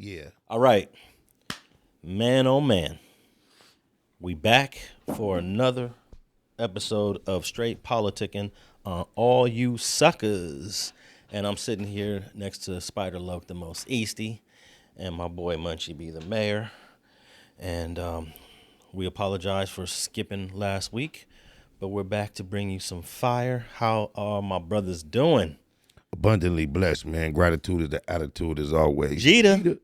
Yeah. All right. Man, oh man. We back for another episode of Straight Politicking on All You Suckers. And I'm sitting here next to Spider Loc, the most easty, and my boy Munchie B, the mayor. And we apologize for skipping last week, but we're back to bring you some fire. How are my brothers doing? Abundantly blessed, man. Gratitude is the attitude as always. Jeter. You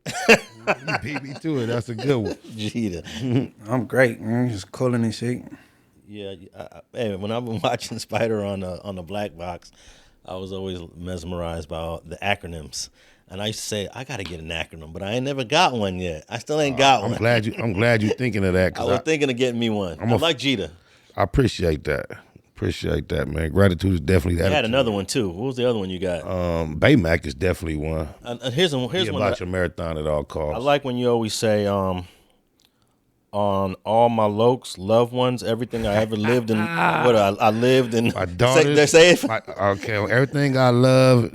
beat me to it. That's a good one. Jeter. I'm great, man. Just cooling and shit. Yeah, hey, when I've been watching Spider on the black box, I was always mesmerized by all the acronyms. And I used to say, I got to get an acronym, but I ain't never got one yet. I still ain't got one. I'm glad you're thinking of that. I was thinking of getting me one. I like Jeter. I appreciate that. Appreciate that, man. Gratitude is definitely that. You had another one too. What was the other one you got? Baymack is definitely one. Here's one. About your marathon at all costs. I like when you always say, on all my Locs, loved ones, everything I ever lived in. I lived in. My daughters. They say it. Okay, everything I love,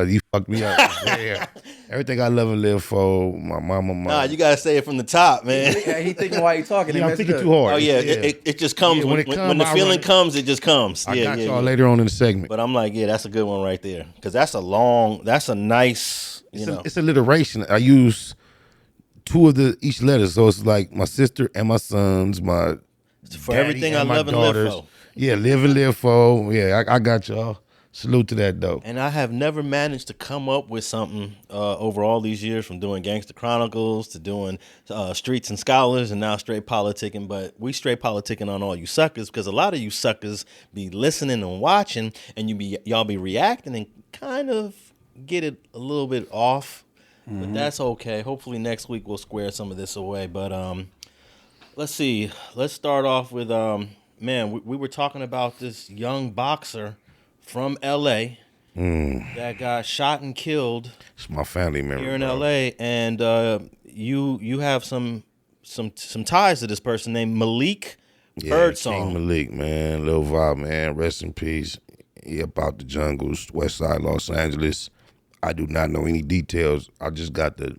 you fucked me up. Yeah. Everything I love and live for, my mama. Nah, you gotta say it from the top, man. He thinking while you talking. Yeah, I'm thinking too hard. Oh yeah, it just comes when the feeling comes. It just comes. I got y'all later on in the segment. But I'm like, yeah, that's a good one right there, because that's a nice. It's alliteration. I use two of each letter, so it's like my sister and my sons, my for everything I love and live for. Yeah, live and live for. Yeah, I got y'all. Salute to that, though. And I have never managed to come up with something over all these years, from doing Gangster Chronicles to doing Streets and Scholars and now Straight Politicking. But we straight politicking on All You Suckers, because a lot of you suckers be listening and watching, and y'all be reacting and kind of get it a little bit off. Mm-hmm. But that's okay. Hopefully next week we'll square some of this away. But let's see. Let's start off with, we were talking about this young boxer from L.A. That got shot and killed. It's my family member here in L.A. And you have some ties to this person named Mylik Birdsong. King Mylik, man, Lil Vibe, man, rest in peace. He up out the jungles, West Side, Los Angeles. I do not know any details. I just got the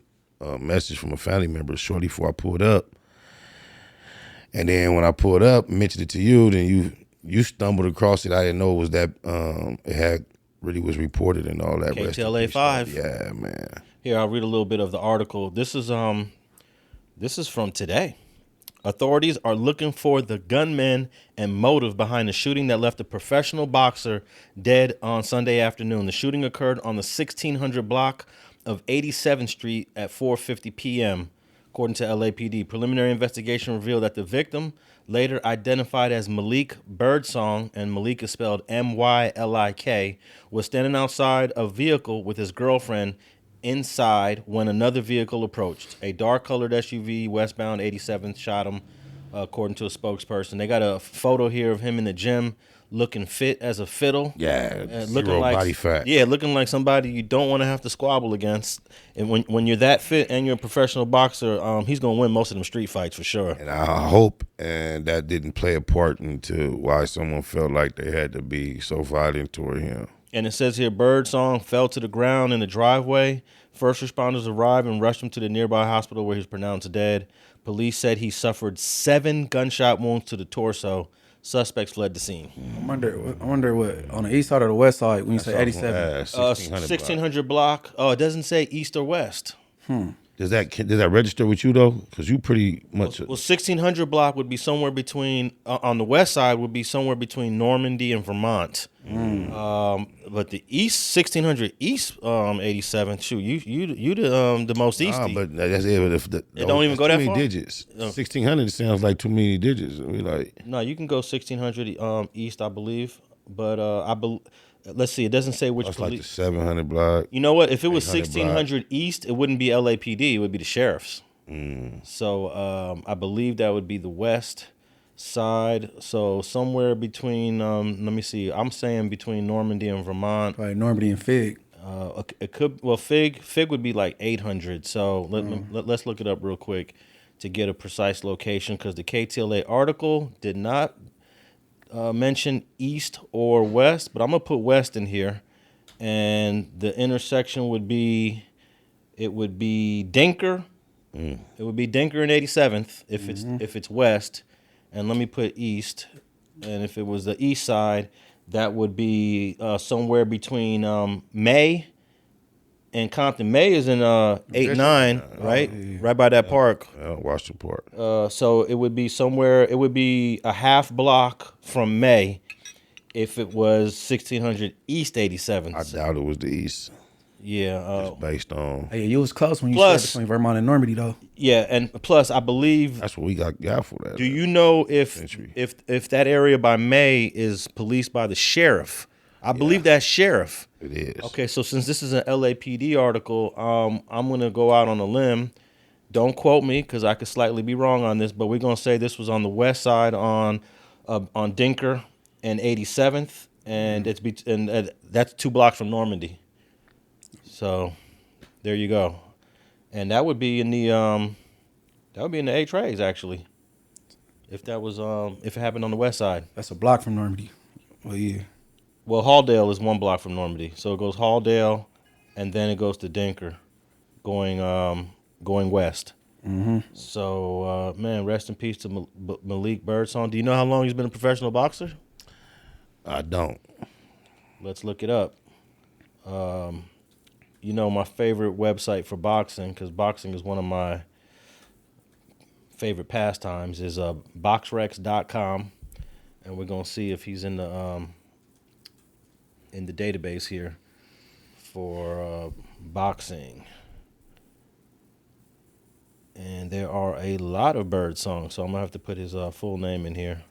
message from a family member shortly before I pulled up. And then when I pulled up, mentioned it to you, then you stumbled across it. I didn't know it was that it had really was reported and all that. KTLA 5. Yeah, man. Here, I'll read a little bit of the article. This is from today. Authorities are looking for the gunman and motive behind the shooting that left a professional boxer dead on Sunday afternoon. The shooting occurred on the 1600 block of 87th Street at 4:50 p.m., according to LAPD. Preliminary investigation revealed that the victim, later identified as Mylik Birdsong, and Mylik is spelled M-Y-L-I-K, was standing outside a vehicle with his girlfriend inside when another vehicle approached. A dark-colored SUV westbound 87th shot him, according to a spokesperson. They got a photo here of him in the gym, looking fit as a fiddle. Yeah, looking like body fat. Yeah, looking like somebody you don't want to have to squabble against. And when you're that fit and you're a professional boxer, he's gonna win most of them street fights for sure. And I hope and that didn't play a part into why someone felt like they had to be so violent toward him. And it says here, Birdsong fell to the ground in the driveway. First responders arrived and rushed him to the nearby hospital, where he was pronounced dead. Police said he suffered 7 gunshot wounds to the torso. Suspects fled the scene. I wonder what, on the east side or the west side, when you say 87? 1600 block. Oh, it doesn't say east or west. Does that register with you, though? Because you pretty much... Well, 1600 block would be somewhere between, on the west side, would be somewhere between Normandy and Vermont. But the east, 1600 east 87, shoot, you the most easty. But that's it. It don't even go that far? Digits. 1600 sounds like too many digits. No, you can go 1600 east, I believe. But let's see, it doesn't say which That's police. like the 700 block. You know what? If it was 1600 east, it wouldn't be LAPD. It would be the sheriffs. So I believe that would be the west side. So somewhere between, let me see. I'm saying between Normandy and Vermont. Right, Normandy and Fig. It could. Well, Fig would be like 800. So let's look it up real quick to get a precise location, because the KTLA article did not mention east or west, but I'm gonna put west in here, and the intersection would be It would be Dinker. It would be Dinker and 87th if it's west, and let me put east. And if it was the east side, that would be somewhere between May and Compton. May is in 8-9, right? yeah. Right by that park. Washington Park. So it would be somewhere. It would be a half block from May if it was 1600 East 87th. I doubt it was the East. Yeah. Just based on Hey, you was close when you Plus- said between Vermont and Normandy, though. Yeah, and plus I believe. that's what we got for that. Do you know if Century. if that area by May is policed by the sheriff? I believe that's sheriff. It is. Okay, so since this is an LAPD article, I'm gonna go out on a limb. Don't quote me because I could slightly be wrong on this, but we're gonna say this was on the west side on Dinker and 87th, and that's 2 blocks from Normandy. So there you go, and that would be in the A trays actually, if that was if it happened on the west side. That's a block from Normandy. Well, yeah. Well, Halldale is 1 block from Normandy, so it goes Halldale, and then it goes to Dinker, going west. So man, rest in peace to Mylik Birdsong. Do you know how long he's been a professional boxer? I don't. Let's look it up. You know, my favorite website for boxing, because boxing is one of my favorite pastimes, is boxrex.com, and we're gonna see if he's in the database here for boxing. And there are a lot of Birdsong, so I'm gonna have to put his full name in here.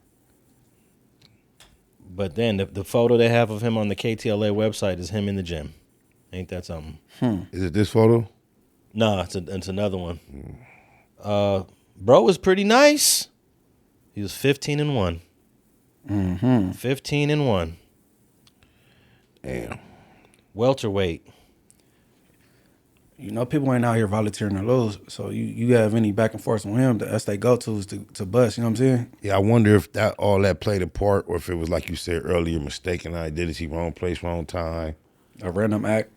But then the photo they have of him on the KTLA website is him in the gym. Ain't that something? Is it this photo? Nah, it's another one. Bro was pretty nice. He was 15-1. 15-1. Damn. Welterweight. You know, people ain't out here volunteering to lose. So you have any back and forth with him, that's they go-to is to bust. You know what I'm saying? Yeah, I wonder if all that played a part, or if it was like you said earlier, mistaken identity, wrong place, wrong time. A random act.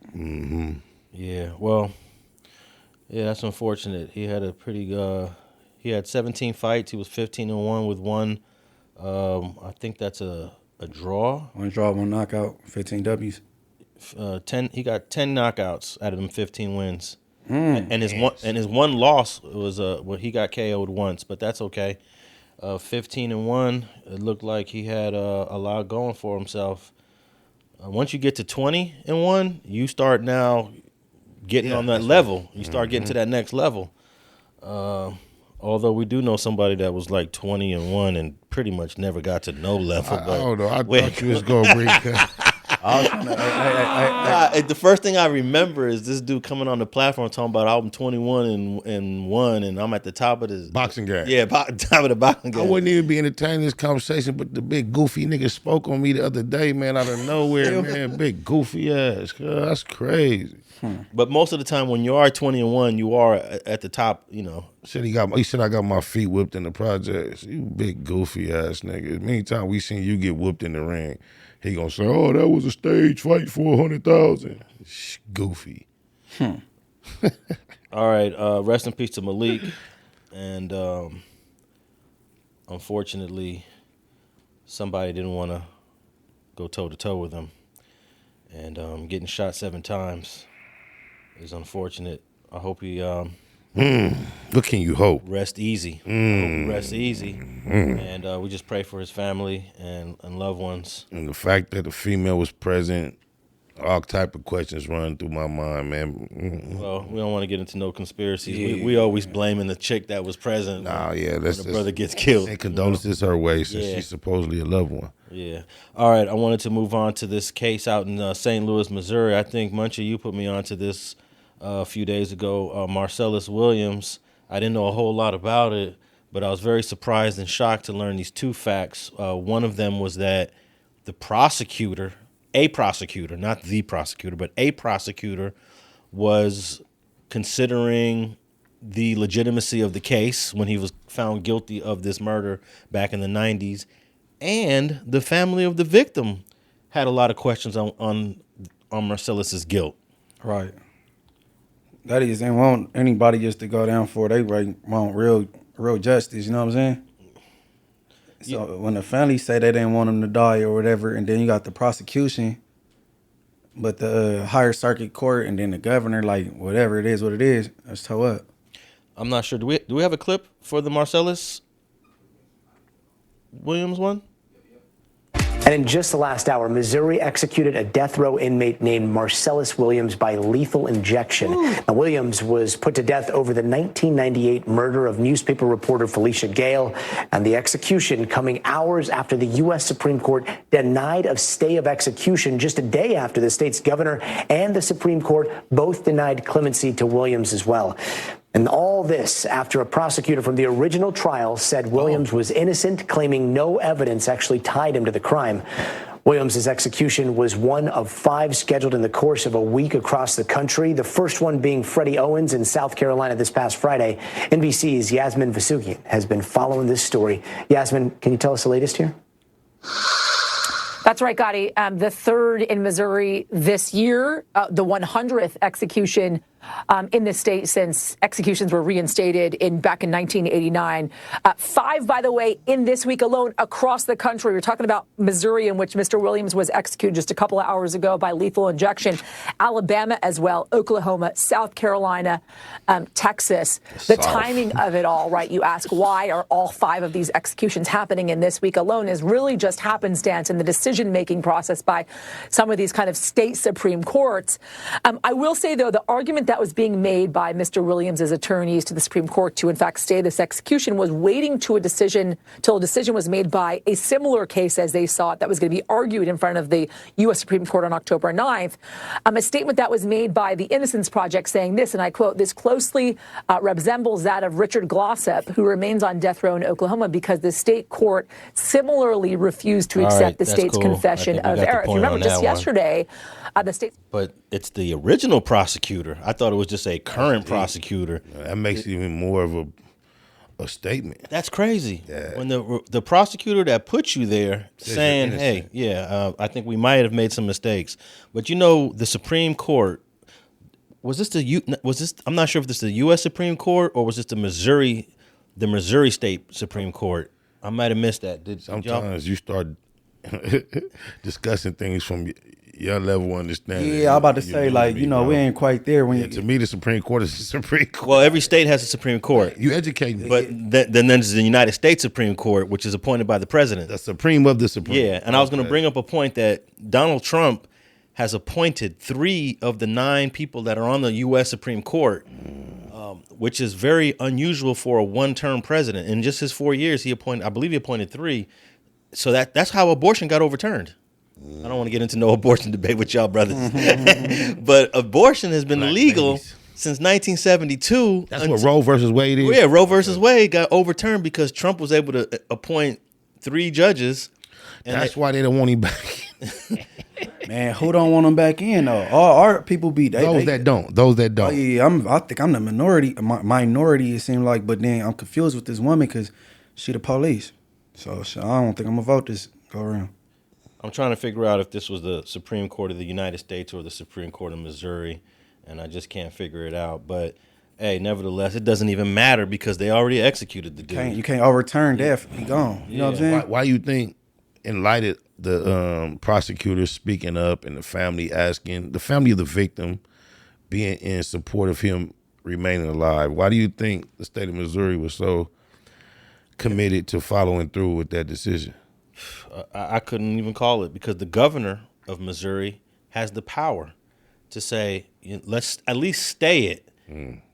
Yeah, well, yeah, that's unfortunate. He had he had 17 fights. He was 15-1 with one. I think that's a draw. 1 draw, 1 knockout, 15 W's. 10. He got 10 knockouts out of them 15 wins. And his one loss was he got KO'd once, but that's okay. 15-1. It looked like he had a lot going for himself. Once you get to 20-1, you start now getting on that level. You start getting to that next level. Although we do know somebody that was like 20-1 and pretty much never got to no level. I don't know. I thought you was gonna bring that. The first thing I remember is this dude coming on the platform talking about album 21-1, and I'm at the top of this Boxing game. Yeah, top of the boxing game. I wouldn't even be entertaining this conversation, but the big goofy nigga spoke on me the other day, man, out of nowhere, man. Big goofy ass. God, that's crazy. But most of the time when you are 20-1, you are at the top, you know. He said I got my feet whipped in the projects. You big goofy ass nigga. Meantime, we seen you get whooped in the ring. He gonna say, "Oh, that was a stage fight for 100,000." Goofy. All right, rest in peace to Mylik, and unfortunately, somebody didn't want to go toe to toe with him, and getting shot 7 times is unfortunate. I hope he What can you hope? rest easy. I hope he rests easy, and we just pray for his family and loved ones. And the fact that the female was present, all type of questions run through my mind, man. Well, we don't want to get into no conspiracies. We always blaming the chick that was present. Yeah, when the brother gets killed. And condolences her way since Yeah. she's supposedly a loved one. Yeah. All right. I wanted to move on to this case out in St. Louis, Missouri. I think, Munchie, you put me onto this a few days ago. Marcellus Williams. I didn't know a whole lot about it, but I was very surprised and shocked to learn these 2 facts. One of them was that the prosecutor, a prosecutor, not the prosecutor, but a prosecutor, was considering the legitimacy of the case when he was found guilty of this murder back in the 90s. And the family of the victim had a lot of questions on Marcellus's guilt. Right. That is, they want anybody just to go down for it. They want real justice. You know what I'm saying? So when the family say they didn't want him to die or whatever, and then you got the prosecution, but the higher circuit court and then the governor, like whatever it is, what it is, that's toe up. I'm not sure. Do we have a clip for the Marcellus Williams one? And in just the last hour, Missouri executed a death row inmate named Marcellus Williams by lethal injection. Now, Williams was put to death over the 1998 murder of newspaper reporter Felicia Gale, and the execution coming hours after the U.S. Supreme Court denied a stay of execution just a day after the state's governor and the Supreme Court both denied clemency to Williams as well. And all this after a prosecutor from the original trial said Williams was innocent, claiming no evidence actually tied him to the crime. Williams' execution was one of 5 scheduled in the course of a week across the country, the first one being Freddie Owens in South Carolina this past Friday. NBC's Yasmin Vasukian has been following this story. Yasmin, can you tell us the latest here? That's right, Gotti. The third in Missouri this year, the 100th execution in the state since executions were reinstated back in 1989. 5, by the way, in this week alone across the country. We're talking about Missouri, in which Mr. Williams was executed just a couple of hours ago by lethal injection. Alabama as well, Oklahoma, South Carolina, Texas. The timing of it all, right? You ask, why are all 5 of these executions happening in this week alone, is really just happenstance in the decision-making process by some of these kind of state Supreme Courts. I will say, though, the argument that was being made by Mr. Williams' attorneys to the Supreme Court to, in fact, stay this execution was waiting to a decision till a decision was made by a similar case as they saw it that was going to be argued in front of the U.S. Supreme Court on October 9th. A statement that was made by the Innocence Project saying this, and I quote, "This closely resembles that of Richard Glossop, who remains on death row in Oklahoma because the state court similarly refused to accept the state's confession of error." If you remember, just yesterday, the state... But it's the original prosecutor. I thought it was just a current prosecutor. That makes it even more of a statement. That's crazy. Yeah. When the prosecutor that put you there saying, "Hey, I think we might have made some mistakes," but you know, the Supreme Court was this? I'm not sure if this is the U.S. Supreme Court or was this the Missouri State Supreme Court. I might have missed that. Sometimes you start discussing things from your level of understanding. Yeah, I'm about to say, like, we ain't quite there. To me, the Supreme Court is the Supreme Court. Well, every state has a Supreme Court. You educate me. But then there's the United States Supreme Court, which is appointed by the president. The Supreme of the Supreme. Yeah, and I was going to bring up a point that Donald Trump has appointed 3 of the 9 people that are on the U.S. Supreme Court, which is very unusual for a one-term president. In just his 4 years, I believe he appointed 3. So that's how abortion got overturned. I don't want to get into no abortion debate with y'all brothers. But abortion has been illegal since 1972. That's what Roe versus Wade is? Well, yeah, Roe versus Wade got overturned because Trump was able to appoint 3 judges. And that's why they don't want him back. Man, who don't want him back in, though? All our people be... Those that don't. Oh, yeah, I think I'm the minority, it seemed like. But then I'm confused with this woman because she the police. So I don't think I'm going to vote this go around. I'm trying to figure out if this was the Supreme Court of the United States or the Supreme Court of Missouri, and I just can't figure it out. But, hey, nevertheless, it doesn't even matter because they already executed the dude. You can't overturn death. He gone. You know what I'm saying? Why you think, in light of the prosecutor speaking up and the family of the victim being in support of him remaining alive, why do you think the state of Missouri was so committed to following through with that decision? I couldn't even call it because the governor of Missouri has the power to say, let's at least stay it.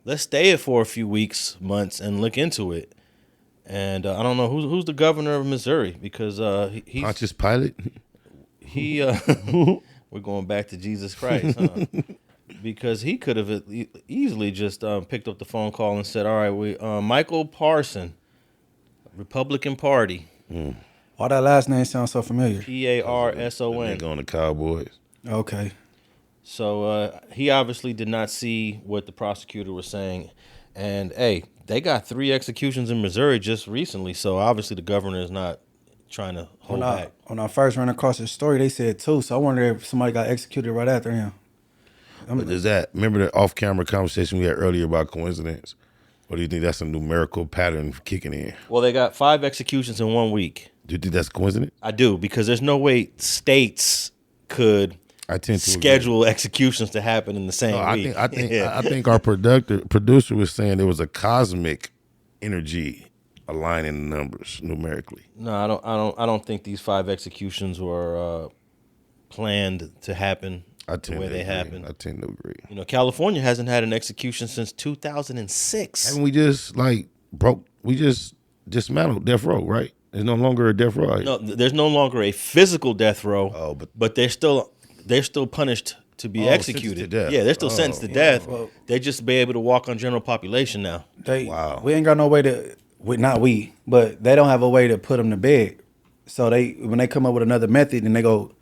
Let's stay it for a few weeks, months, and look into it. And I don't know who's the governor of Missouri because he's Pontius Pilate. We're going back to Jesus Christ, huh? Because he could have easily just picked up the phone call and said, "All right, Michael Parson, Republican Party." Why that last name sounds so familiar? Parson. Going to Cowboys. Okay. So he obviously did not see what the prosecutor was saying. And, hey, they got 3 executions in Missouri just recently, so obviously the governor is not trying to hold back. When I first ran across this story, they said 2, so I wonder if somebody got executed right after him. But does that, remember the off-camera conversation we had earlier about coincidence? Or do you think that's a numerical pattern kicking in? Well, they got 5 executions in 1 week. Do you think that's coincidence? I do, because there's no way states could schedule executions to happen in the same week. I think our producer was saying there was a cosmic energy aligning the numbers numerically. No, I don't think these 5 executions were planned to happen the way they happened. I tend to agree. You know, California hasn't had an execution since 2006. Haven't we just dismantled death row, right? There's no longer a death row. No, there's no longer a physical death row. Oh, but they're still punished to be executed. Yeah, they're still sentenced to death. Well, they just be able to walk on general population now. We ain't got no way to. But they don't have a way to put them to bed. So when they come up with another method, then they go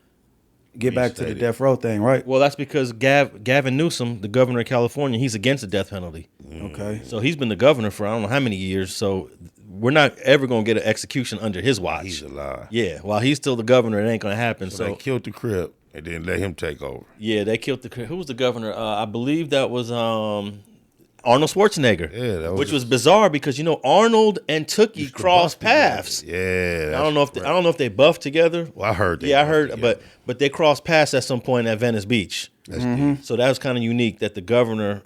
get back to the death row thing, right? Well, that's because Gavin Newsom, the governor of California, he's against the death penalty. Okay. So he's been the governor for I don't know how many years. So we're not ever going to get an execution under his watch. He's alive. Yeah, while he's still the governor, it ain't going to happen. So they killed the Crip and then let him take over. Yeah, they killed the Crip. Who was the governor? I believe that was Arnold Schwarzenegger. Yeah, which was bizarre because Arnold and Tookie crossed paths. Yeah, I don't know if they buffed together. Well, I heard. I heard, but they crossed paths at some point at Venice Beach. So that was kind of unique that the governor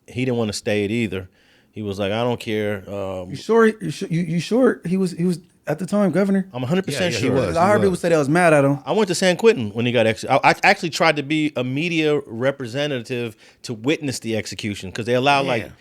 he didn't want to stay it either. He was like, I don't care. You sure? You sure he was at the time governor? I'm 100% sure. I heard people say they was mad at him. I went to San Quentin when he got executed. I actually tried to be a media representative to witness the execution because they allow like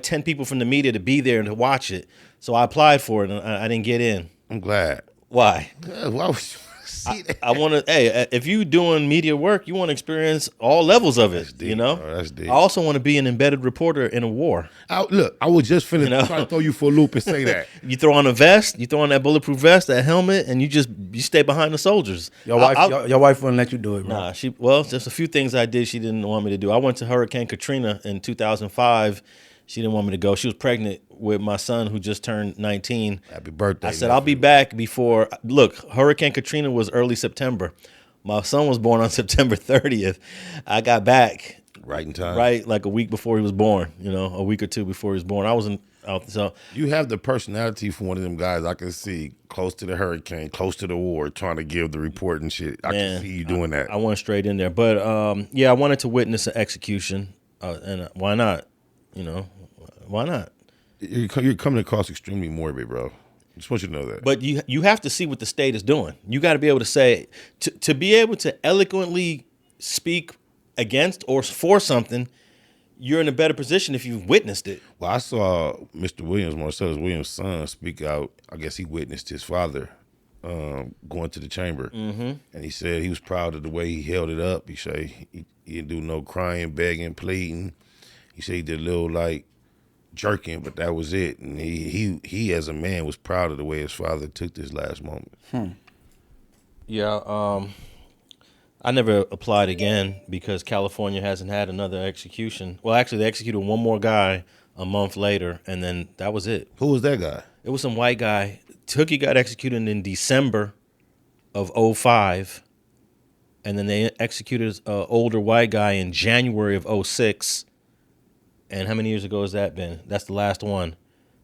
10 people from the media to be there and to watch it. So I applied for it and I didn't get in. I'm glad. Why? Why would you see that? I want to. Hey, if you doing media work, you want to experience all levels of it. That's deep, that's deep. I also want to be an embedded reporter in a war. Look, I was just finna try to throw you for a loop and say that. You throw on a vest, you throw on that bulletproof vest, that helmet, and you stay behind the soldiers. Your wife wouldn't let you do it, bro. Nah, just a few things I did she didn't want me to do. I went to Hurricane Katrina in 2005. She didn't want me to go. She was pregnant with my son who just turned 19. Happy birthday. I said, I'll be back before. Look, Hurricane Katrina was early September. My son was born on September 30th. I got back. Right in time. Right, like a week before he was born, a week or two before he was born. I wasn't out. So you have the personality for one of them guys I can see close to the hurricane, close to the war, trying to give the report and shit. I can see you doing that. I went straight in there. But, I wanted to witness an execution. And why not? Why not? You're coming across extremely morbid, bro. I just want you to know that. But you have to see what the state is doing. You got to be able to say, to be able to eloquently speak against or for something, you're in a better position if you've witnessed it. Well, I saw Mr. Williams, Marcellus Williams' son, speak out. I guess he witnessed his father going to the chamber. Mm-hmm. And he said he was proud of the way he held it up. He said he didn't do no crying, begging, pleading. He said he did a little, jerking, but that was it. And he as a man was proud of the way his father took this last moment. Yeah, I never applied again because California hasn't had another execution. Well, actually, they executed one more guy a month later, and then that was it. Who was that guy? It was some white guy. Tookie got executed in December of 2005, and then they executed an older white guy in January of 2006. And how many years ago has that been? That's the last one.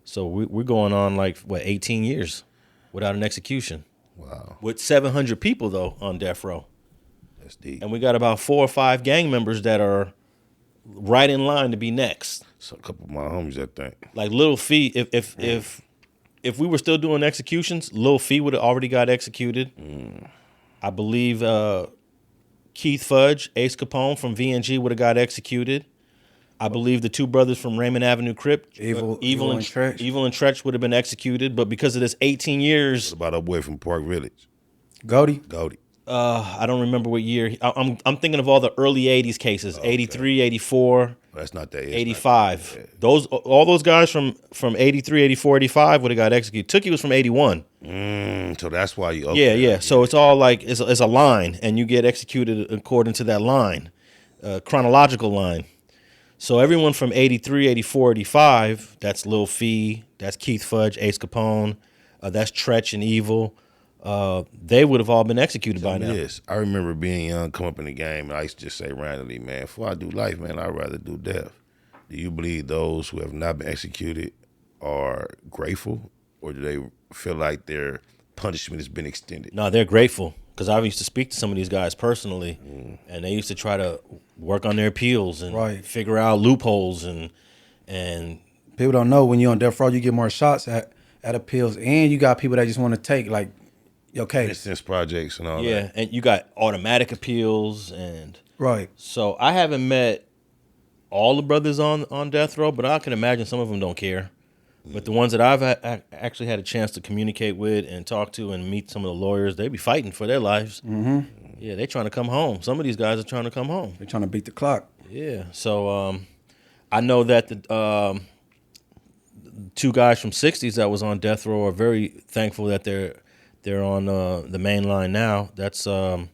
So we're going on 18 years without an execution. Wow. With 700 people, though, on death row. That's deep. And we got about 4 or 5 gang members that are right in line to be next. So a couple of my homies, I think. Like Lil Fee, if we were still doing executions, Lil Fee would have already got executed. I believe Keith Fudge, Ace Capone from VNG would have got executed. I believe the 2 brothers from Raymond Avenue Crip, Evil and Tretch would have been executed, but because of this 18 years. What about our boy from Park Village? Goaty. I don't remember what year. I'm thinking of all the early 80s cases, 83, 84. That's not that. 85. All those guys from 83, 84, 85 would have got executed. Tookie was from 81. So that's why you. Okay. Yeah. So it's all it's a line, and you get executed according to that line, chronological line. So everyone from 83, 84, 85, that's Lil Fee, that's Keith Fudge, Ace Capone, that's Tretch and Evil. they would have all been executed by now. Yes, I remember being young, come up in the game, and I used to just say randomly, man, before I do life, man, I'd rather do death. Do you believe those who have not been executed are grateful, or do they feel like their punishment has been extended? No, they're grateful, because I used to speak to some of these guys personally, and they used to try to work on their appeals and figure out loopholes and people don't know when you're on death row, you get more shots at appeals, and you got people that just want to take like your case. Innocence projects and all that. yeah, and you got automatic appeals and Right. so I haven't met all the brothers on death row, but I can imagine some of them don't care. But the ones that I've actually had a chance to communicate with and talk to and meet some of the lawyers, they be fighting for their lives. Mm-hmm. Yeah, they trying to come home. Some of these guys are trying to come home. They're trying to beat the clock. Yeah, so I know that the two guys from '60s that was on death row are very thankful that they're on the main line now. That's the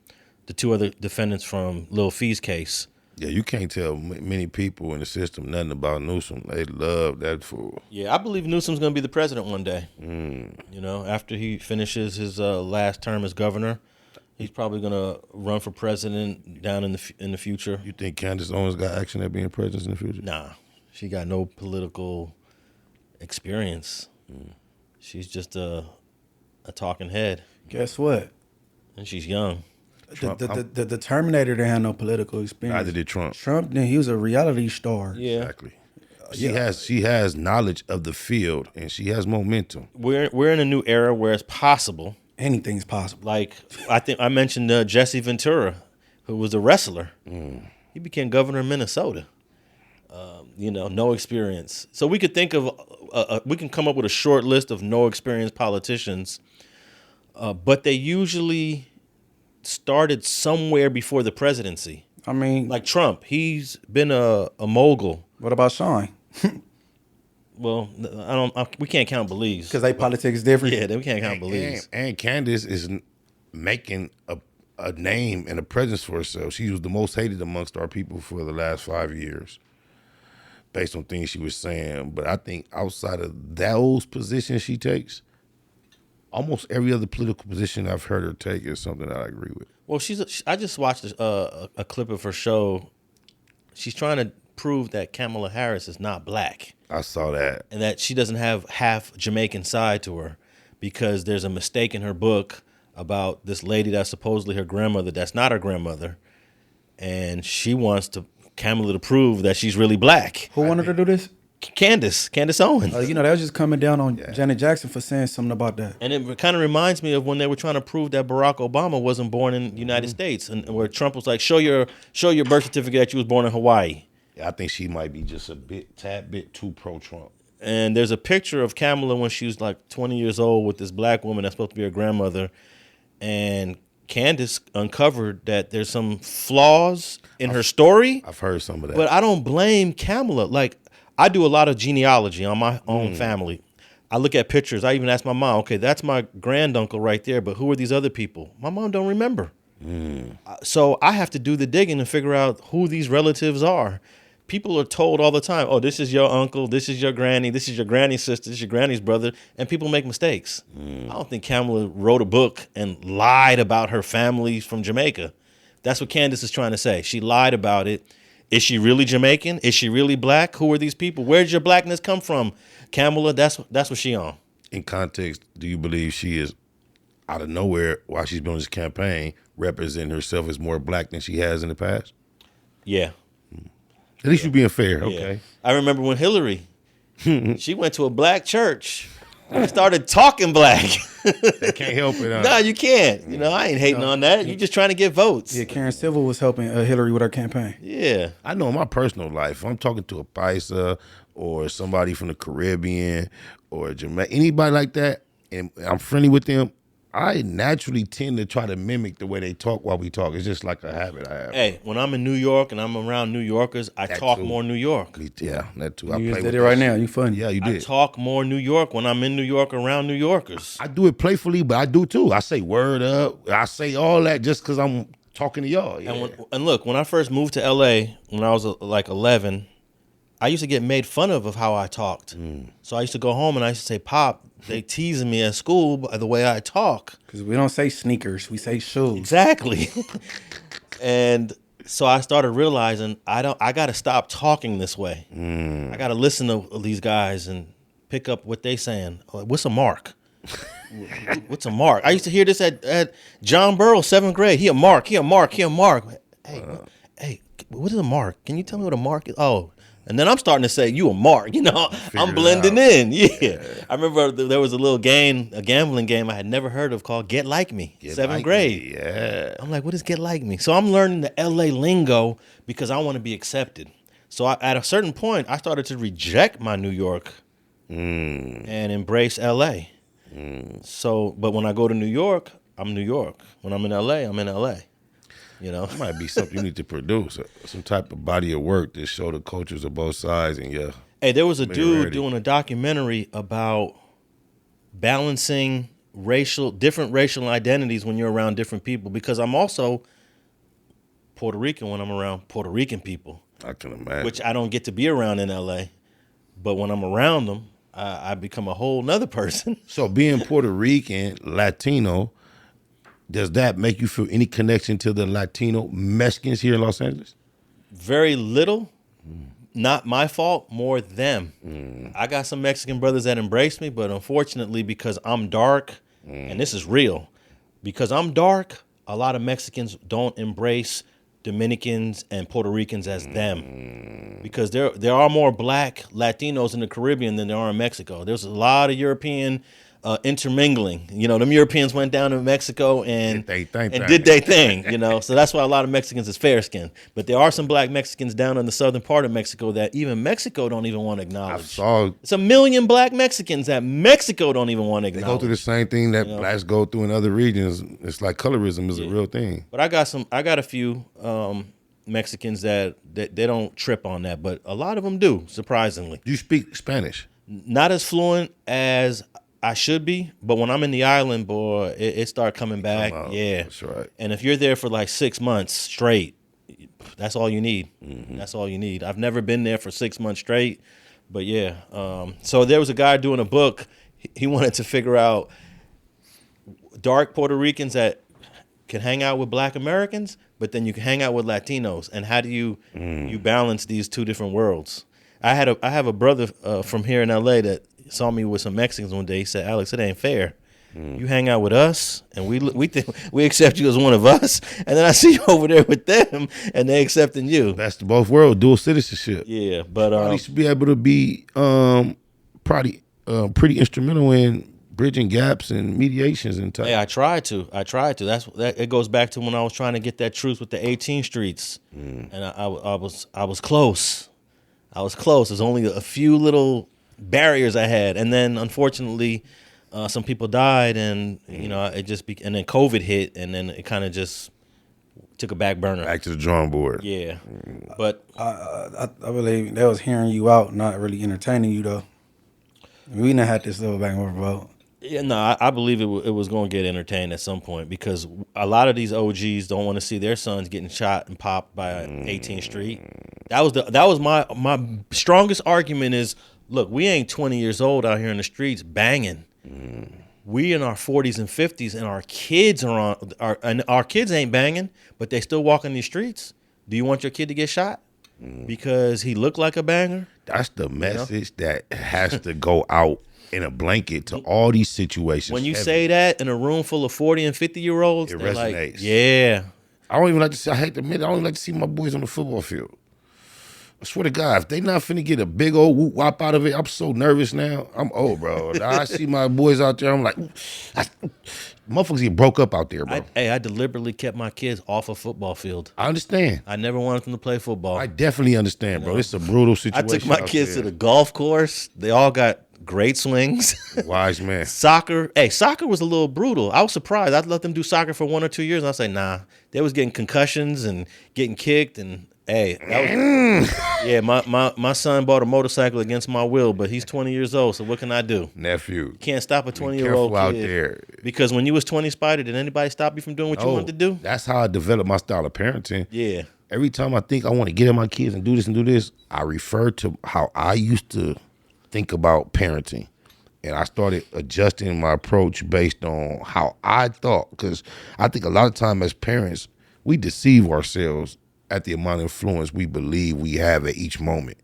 two other defendants from Lil Fee's case. Yeah, you can't tell many people in the system nothing about Newsom. They love that fool. Yeah, I believe Newsom's going to be the president one day. You know, after he finishes his last term as governor, he's probably going to run for president down in the future. You think Candace Owens got action at being president in the future? Nah, she got no political experience. She's just a talking head, Guess what? and she's young. The Terminator didn't have no political experience. Neither did Trump. Trump, then he was a reality star. Yeah, Exactly. She has knowledge of the field, and she has momentum. we're in a new era where it's possible. Anything's possible. Like I think I mentioned Jesse Ventura, who was a wrestler. He became governor of Minnesota. You know, no experience. So we could think of we can come up with a short list of no experience politicians, but they usually started somewhere before the presidency. I mean, Like Trump, he's been a mogul. what about Shyne? Well, we can't count Belize. Because they politics different. Yeah, we can't count Belize. And Candace is making a name and a presence for herself. She was the most hated amongst our people for the last 5 years, based on things she was saying. But I think outside of those positions she takes, almost every other political position I've heard her take is something that I agree with. Well, I just watched a clip of her show. She's trying to prove that Kamala Harris is not black I saw that. and that she doesn't have half Jamaican side to her, because there's a mistake in her book about this lady that's supposedly her grandmother that's not her grandmother, and she wants Kamala to prove that she's really black. Who wanted to do this? Candace Owens. You know, they was just coming down on Janet Jackson for saying something about that. And it kind of reminds me of when they were trying to prove that Barack Obama wasn't born in the United States, and where Trump was like, show your birth certificate that you was born in Hawaii. I think she might be just tad bit too pro-Trump. And there's a picture of Kamala when she was like 20 years old with this black woman that's supposed to be her grandmother. And Candace uncovered that there's some flaws in her story. I've heard some of that. But I don't blame Kamala. Like, I do a lot of genealogy on my own family. I look at pictures. I even ask my mom, okay, that's my granduncle right there, but who are these other people? My mom don't remember. So I have to do the digging and figure out who these relatives are. People are told all the time, oh, this is your uncle, this is your granny, this is your granny's sister, this is your granny's brother, and people make mistakes. I don't think Kamala wrote a book and lied about her family from Jamaica. That's what Candace is trying to say. She lied about it. Is she really Jamaican? Is she really black? Who are these people? Where did your blackness come from? Kamala, that's what she on. In context, do you believe she is out of nowhere while she's been on this campaign representing herself as more black than she has in the past? Yeah. At least you're being fair. Yeah. Okay. I remember when Hillary, she went to a black church and started talking black. They can't help it. No, you can't. You know, I ain't hating on that. You're just trying to get votes. Yeah, Karen Civil was helping Hillary with her campaign. Yeah. I know in my personal life, if I'm talking to a Paisa or somebody from the Caribbean or Jamaica, anybody like that, and I'm friendly with them, I naturally tend to try to mimic the way they talk while we talk. It's just like a habit I have. Hey, when I'm in New York and I'm around New Yorkers, I That talk too. more New York. Yeah, that too. You I just play did with it right that now. shit. You funny. Yeah, you I did. talk more New York when I'm in New York around New Yorkers. I do it playfully, but I do too. I say word up. I say all that just because I'm talking to y'all. Yeah. And look, when I first moved to LA, when I was like 11, I used to get made fun of how I talked. So I used to go home and I used to say, Pop, they teasing me at school by the way I talk. Because we don't say sneakers, we say shoes. Exactly. And so I started realizing I got to stop talking this way. I got to listen to these guys and pick up what they saying. What's a mark? What's a mark? I used to hear this at John Burrow, 7th grade. He a mark. Hey, what is a mark? Can you tell me what a mark is? Oh, and then I'm starting to say, you a mark. I'm blending in. Yeah. I remember there was a little game, a gambling game I had never heard of called Get Like Me, 7th grade. Yeah. I'm like, what is Get Like Me? So I'm learning the LA lingo because I want to be accepted. So at a certain point, I started to reject my New York and embrace LA. So, but when I go to New York, I'm New York. When I'm in LA, I'm in LA. It might be something you need to produce, some type of body of work that show the cultures of both sides. And hey, there was a dude doing a documentary about balancing different racial identities when you're around different people, because I'm also Puerto Rican when I'm around Puerto Rican people. I can imagine. Which I don't get to be around in LA. But when I'm around them, I become a whole nother person. So being Puerto Rican, Latino, does that make you feel any connection to the Latino Mexicans here in Los Angeles? Very little. Not my fault, more them. I got some Mexican brothers that embrace me, but unfortunately, because I'm dark, and this is real, because I'm dark, a lot of Mexicans don't embrace Dominicans and Puerto Ricans as them, because there are more black Latinos in the Caribbean than there are in Mexico. There's a lot of European intermingling. Them Europeans went down to Mexico and did their thing. So that's why a lot of Mexicans is fair skinned. But there are some black Mexicans down in the southern part of Mexico that even Mexico don't even want to acknowledge. It's 1 million black Mexicans that Mexico don't even want to acknowledge. They go through the same thing that blacks go through in other regions. It's like colorism is a real thing. But I got a few Mexicans that they don't trip on that, but a lot of them do, surprisingly. Do you speak Spanish? Not as fluent as I should be, but when I'm in the island, boy, it start coming back. Yeah, that's right. And if you're there for like 6 months straight, that's all you need. That's all you need. I've never been there for 6 months straight, but yeah. So there was a guy doing a book. He wanted to figure out dark Puerto Ricans that can hang out with black Americans, but then you can hang out with Latinos. And how do you balance these two different worlds? I have a brother from here in LA that saw me with some Mexicans one day. He said, Alex, it ain't fair. You hang out with us, and we accept you as one of us, and then I see you over there with them, and they accepting you. That's the both world, dual citizenship. Yeah, but you should be able to be probably pretty instrumental in bridging gaps and mediations and type. Hey, I tried to. It goes back to when I was trying to get that truce with the 18 streets, and I was close. There's only a few little barriers I had, and then unfortunately some people died, and it just and then COVID hit, and then it kind of just took a back burner. Back to the drawing board. Yeah, but I believe they was hearing you out, not really entertaining you though. We done had this little back and forth about. Yeah, no, I believe it was going to get entertained at some point, because a lot of these OGs don't want to see their sons getting shot and popped by 18th Street. That was my strongest argument is, look, we ain't 20 years old out here in the streets banging. We in our 40s and 50s, and our kids our kids ain't banging, but they still walking these streets. Do you want your kid to get shot because he looked like a banger? That's the message that has to go out in a blanket to all these situations. When you say that in a room full of 40 and 50-year-olds, it they're resonates. Like, yeah. I don't even like to see, I hate to admit it, I don't even like to see my boys on the football field. I swear to God, if they not finna get a big old whoop wop out of it, I'm so nervous now. I'm old, bro. I see my boys out there, I'm like, motherfuckers get broke up out there, bro. I deliberately kept my kids off a football field. I understand. I never wanted them to play football. I definitely understand, bro. It's a brutal situation. I took my kids to the golf course. They all got great swings. Wise man. Soccer was a little brutal. I was surprised. I'd let them do soccer for 1 or 2 years, and I'd say, nah. They was getting concussions and getting kicked, and my son bought a motorcycle against my will, but he's 20 years old, so what can I do? Nephew. You can't stop a 20-year-old kid out there. Because when you was 20, Spider, did anybody stop you from doing what you wanted to do? That's how I developed my style of parenting. Yeah. every time I think I want to get at my kids and do this, I refer to how I used to think about parenting. And I started adjusting my approach based on how I thought. Because I think a lot of time as parents, we deceive ourselves at the amount of influence we believe we have at each moment.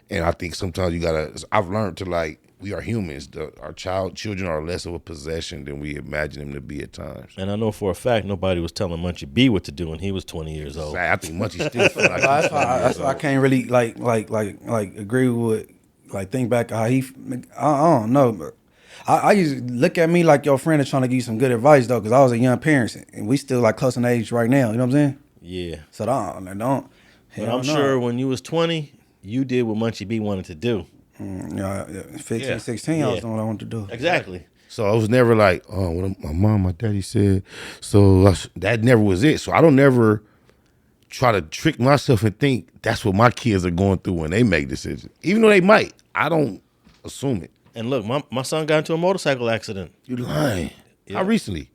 And I think sometimes I've learned to we are humans. Our children are less of a possession than we imagine them to be at times. And I know for a fact nobody was telling Munchie B what to do when he was 20 years old. I think Munchie still feel like That's why I can't really like agree with think back how he. I don't know, but I used to look at me like your friend is trying to give you some good advice though, because I was a young parent and we still close in age right now. You know what I'm saying? Yeah. So don't. But I'm sure when you was 20, you did what Munchie B wanted to do. 15, 16, I was doing what I wanted to do. Exactly. So I was never like, oh, what my mom, my daddy said. So that never was it. So I don't never try to trick myself and think that's what my kids are going through when they make decisions. Even though they might, I don't assume it. And look, my son got into a motorcycle accident. You lying? How recently?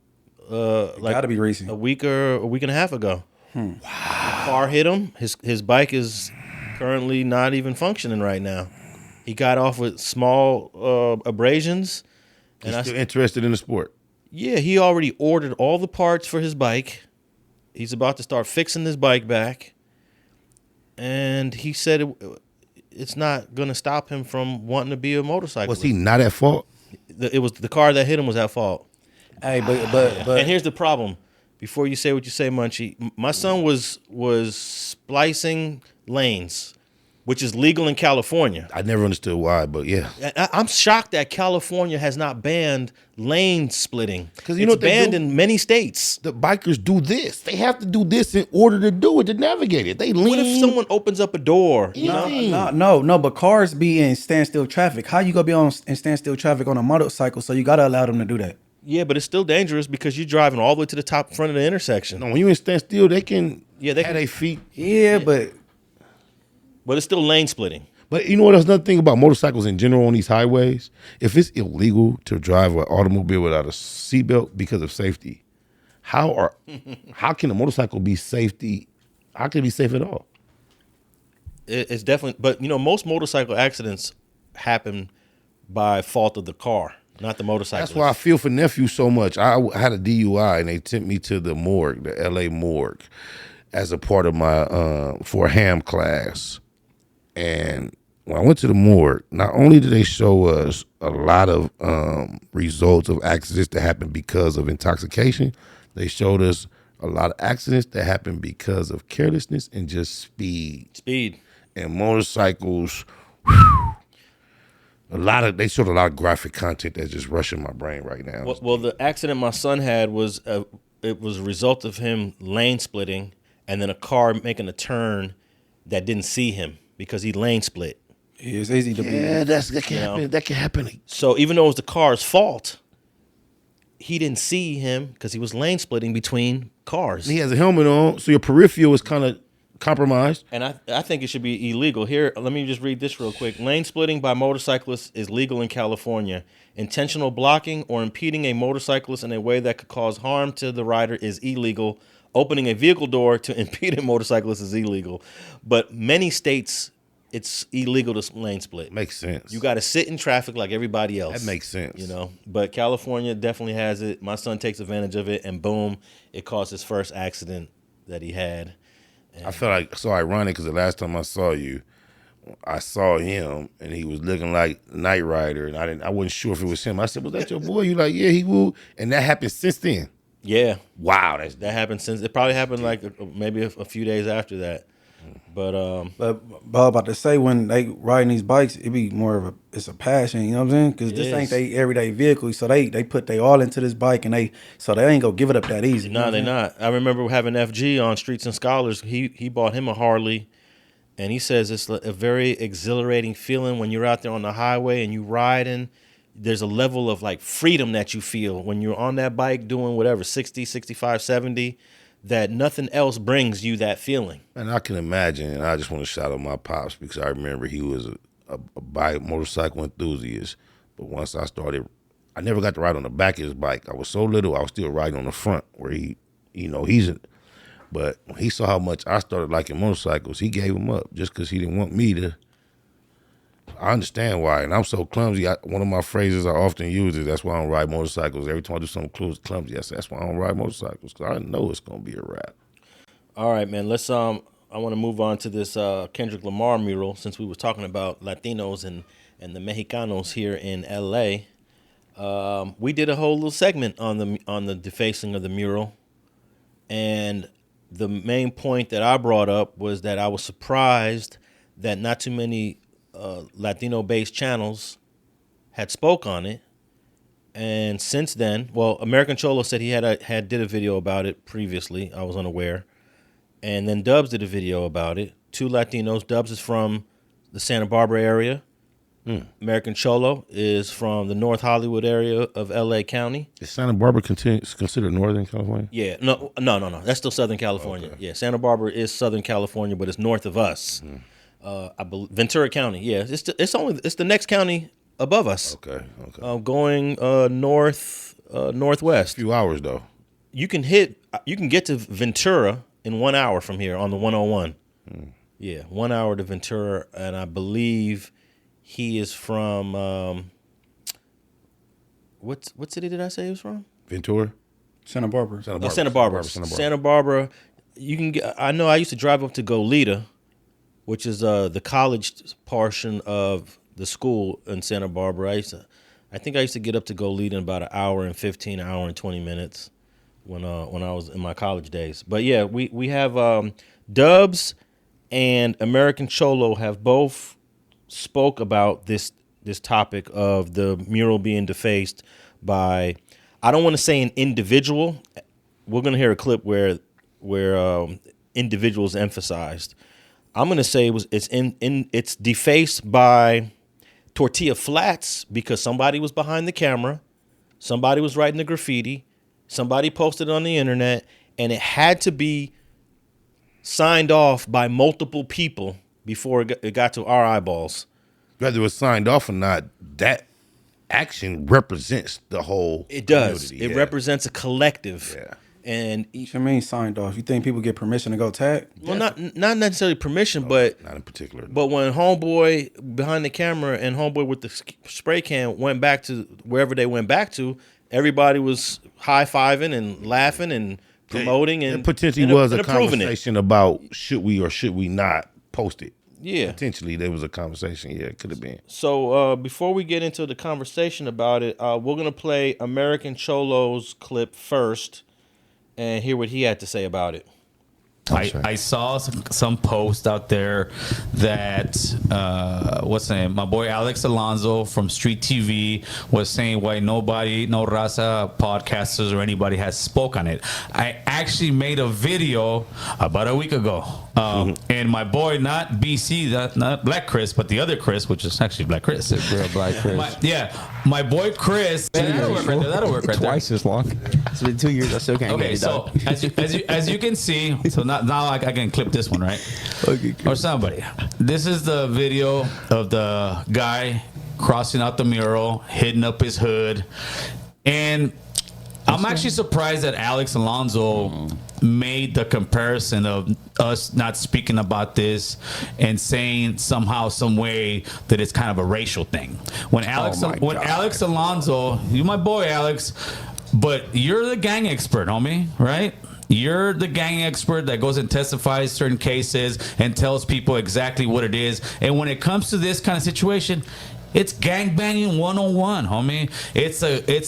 Gotta be recent. A week and a half ago. Wow. The car hit him. His bike is currently not even functioning right now. He got off with small abrasions. And I'm still interested in the sport. Yeah, he already ordered all the parts for his bike. He's about to start fixing his bike back. And he said it's not going to stop him from wanting to be a motorcyclist. Was he not at fault? It was the car that hit him was at fault. Hey, but And here's the problem. Before you say what you say, Munchie, my son was splicing lanes, which is legal in California. I never understood why, but yeah. I'm shocked that California has not banned lane splitting. Because you know what they banned do? in many states. The bikers do this. They have to do this in order to do it, to navigate it. They lean. What if someone opens up a door? No, but cars be in standstill traffic. How you gonna be in standstill traffic on a motorcycle? So you gotta allow them to do that. Yeah, but it's still dangerous because you're driving all the way to the top front of the intersection. No, when you in standstill, they can they have can, their feet. Yeah, but it's still lane splitting. But you know what? There's another thing about motorcycles in general on these highways. If it's illegal to drive an automobile without a seatbelt because of safety, how can a motorcycle be safety? How can it be safe at all? It's definitely, but most motorcycle accidents happen by fault of the car, not the motorcycle. That's why I feel for nephew so much. I had a DUI and they took me to the morgue, the LA morgue, as a part of my for a ham class. And when I went to the morgue, not only did they show us a lot of results of accidents that happened because of intoxication, they showed us a lot of accidents that happened because of carelessness and just speed. And motorcycles, they showed a lot of graphic content that's just rushing my brain right now. Well, the accident my son had was a result of him lane splitting and then a car making a turn that didn't see him because he lane split. It's easy to be. Yeah, that can happen. That can happen. So even though it was the car's fault, he didn't see him because he was lane splitting between cars. He has a helmet on, so your peripheral is kind of compromised. And I think it should be illegal. Here, let me just read this real quick. Lane splitting by motorcyclists is legal in California. Intentional blocking or impeding a motorcyclist in a way that could cause harm to the rider is illegal. Opening a vehicle door to impede a motorcyclist is illegal. But many states, it's illegal to lane split. Makes sense. You got to sit in traffic like everybody else. That makes sense. But California definitely has it. My son takes advantage of it, and boom, it caused his first accident that he had. And I felt like so ironic because the last time I saw you, I saw him and he was looking like Knight Rider, and I wasn't sure if it was him. I said, "Was that your boy?" You like, "Yeah, he will." And that happened since then. Yeah. Wow, that happened since. It probably happened maybe a few days after that. But about to say, when they riding these bikes, it be more of it's a passion, you know what I'm saying? Because this ain't they everyday vehicle, so they put they all into this bike, and they ain't gonna give it up that easy. No, they're not. I remember having FG on Streets and Scholars. He bought him a Harley, and he says it's a very exhilarating feeling when you're out there on the highway and you riding. There's a level of freedom that you feel when you're on that bike doing whatever 60, 65, 70. That nothing else brings you that feeling. And I can imagine, and I just want to shout out my pops because I remember he was a bike motorcycle enthusiast. But once I started, I never got to ride on the back of his bike. I was so little, I was still riding on the front where he's But when he saw how much I started liking motorcycles, he gave them up just because he didn't want me to. I understand why, and I'm so clumsy. One of my phrases I often use is, "That's why I don't ride motorcycles." Every time I do something clumsy, I say, "That's why I don't ride motorcycles," because I know it's gonna be a wrap. All right, man. Let's I want to move on to this Kendrick Lamar mural, since we were talking about Latinos and the Mexicanos here in L.A. We did a whole little segment on the defacing of the mural, and the main point that I brought up was that I was surprised that not too many Latino-based channels had spoke on it. And since then, well, American Cholo said he did a video about it previously. I was unaware. And then Dubs did a video about it. 2 Latinos. Dubs is from the Santa Barbara area. American Cholo is from the North Hollywood area of L.A. County. Is Santa Barbara considered Northern California? Yeah, no. That's still Southern California. Okay. Yeah, Santa Barbara is Southern California, but it's north of us. I believe Ventura County. Yeah, it's the next county above us. Okay. Going northwest. A few hours though. You can get to Ventura in 1 hour from here on the 101. Yeah, 1 hour to Ventura, and I believe he is from what city did I say he was from? Ventura, Santa Barbara. Santa Barbara. You can get. I know. I used to drive up to Goleta, which is the college portion of the school in Santa Barbara. I think I used to get up to Goleta in about an hour and 15, an hour and 20 minutes when I was in my college days. But yeah, we have Dubs and American Cholo have both spoke about this topic of the mural being defaced by, I don't want to say an individual. We're gonna hear a clip where individuals emphasized. I'm gonna say it's defaced by Tortilla Flats because somebody was behind the camera, somebody was writing the graffiti, somebody posted it on the internet, and it had to be signed off by multiple people before it got to our eyeballs. Whether it was signed off or not, that action represents the whole It does. community. It represents a collective. Yeah. And What you mean signed off? You think people get permission to go tag? well, not necessarily permission, but Not in particular. But when homeboy behind the camera and homeboy with the spray can went back to wherever they went back to, everybody was high-fiving and laughing and promoting and potentially and was a approving conversation about should we or should we not post it. Yeah. Potentially there was a conversation. Yeah, it could have been. So before we get into the conversation about it, we're going to play American Cholo's clip first and hear what he had to say about it. I saw some post out there that what's the name? My boy Alex Alonso from Street TV was saying why nobody, no raza podcasters or anybody has spoke on it. I actually made a video about a week ago, and my boy, not BC, not Black Chris, but the other Chris, which is actually Black Chris, real Black Chris. My boy Chris. That'll work right there. Twice as long. It's been 2 years. I still can't Okay, get it so done. as you can see, so now I can clip this one, right? Okay, cool. Or somebody. This is the video of the guy crossing out the mural, hitting up his hood, and I'm actually surprised that Alex Alonso made the comparison of us not speaking about this and saying somehow, some way that it's kind of a racial thing. When Alex Alonso, you my boy Alex, but you're the gang expert, homie, right? You're the gang expert that goes and testifies certain cases and tells people exactly what it is. And when it comes to this kind of situation, it's gangbanging 101, homie. It's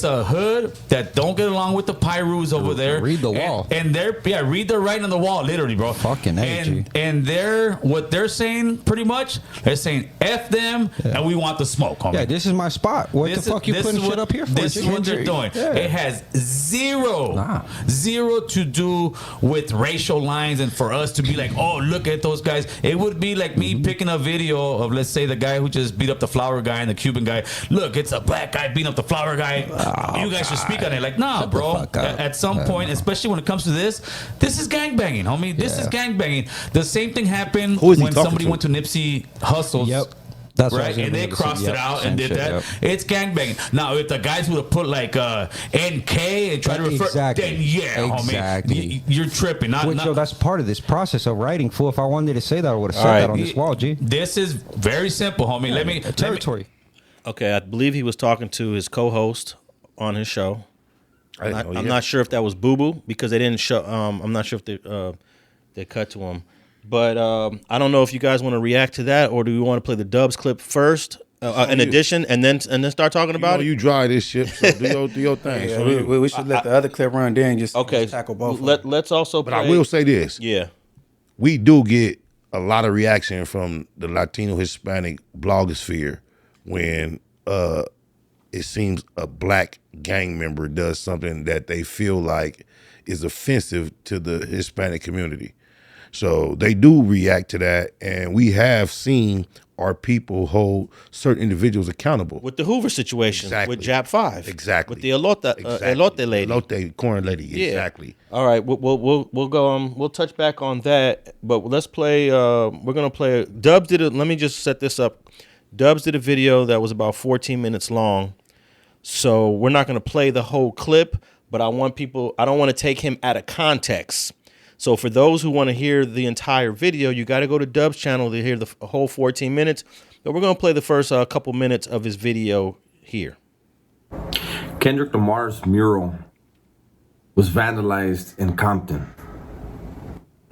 a hood that don't get along with the Pyrus over there. Read the wall. And read the writing on the wall, literally, bro. Fucking A, and what they're saying, pretty much, they're saying F them and we want the smoke, homie. Yeah, this is my spot. What the fuck you putting shit up here for? This is what they're doing. Yeah. It has zero to do with racial lines and for us to be like, oh, look at those guys. It would be like me picking a video of, let's say, the guy who just beat up the flower guy and the Cuban guy. Look, it's a black guy beating up the flower guy. You guys should speak on it. Like, nah, bro. At some point, especially when it comes to this is gangbanging, homie. This is gangbanging. The same thing happened when somebody went to Nipsey Hussle's That's what I right, was and they gonna say. crossed it Yep, out same and did shit, that. yep. It's gangbanging. Now, if the guys would have put like NK and try to refer, Exactly. then yeah, Exactly. homie, you're tripping. Which, yo, that's part of this process of writing. Fool, if I wanted to say that, I would have said right. that on this wall, G. This is very simple, homie. Let me Territory. Okay, I believe he was talking to his co-host on his show. I'm not sure if that was Boo Boo because they didn't show. I'm not sure if they cut to him, but I don't know if you guys want to react to that or do we want to play the Dubs clip first, in addition, and then start talking about it. You dry this ship, so do your thing. Yeah, So we should let the other clip run there and just tackle both. Let's also. But I will say this: yeah, we do get a lot of reaction from the Latino Hispanic blogosphere when it seems a black gang member does something that they feel like is offensive to the Hispanic community. So they do react to that, and we have seen our people hold certain individuals accountable. with the Hoover situation, Exactly. with Jap 5, Exactly. with the elote lady, Elote corn lady, Yeah. exactly. All right, we'll go. We'll touch back on that, but let's play. We're gonna play. Dubs did it. Let me just set this up. Dubs did a video that was about 14 minutes long, so we're not gonna play the whole clip. But I want people. I don't want to take him out of context. So for those who want to hear the entire video, you got to go to Dub's channel to hear the whole 14 minutes. But we're gonna play the first couple minutes of his video here. Kendrick Lamar's mural was vandalized in Compton.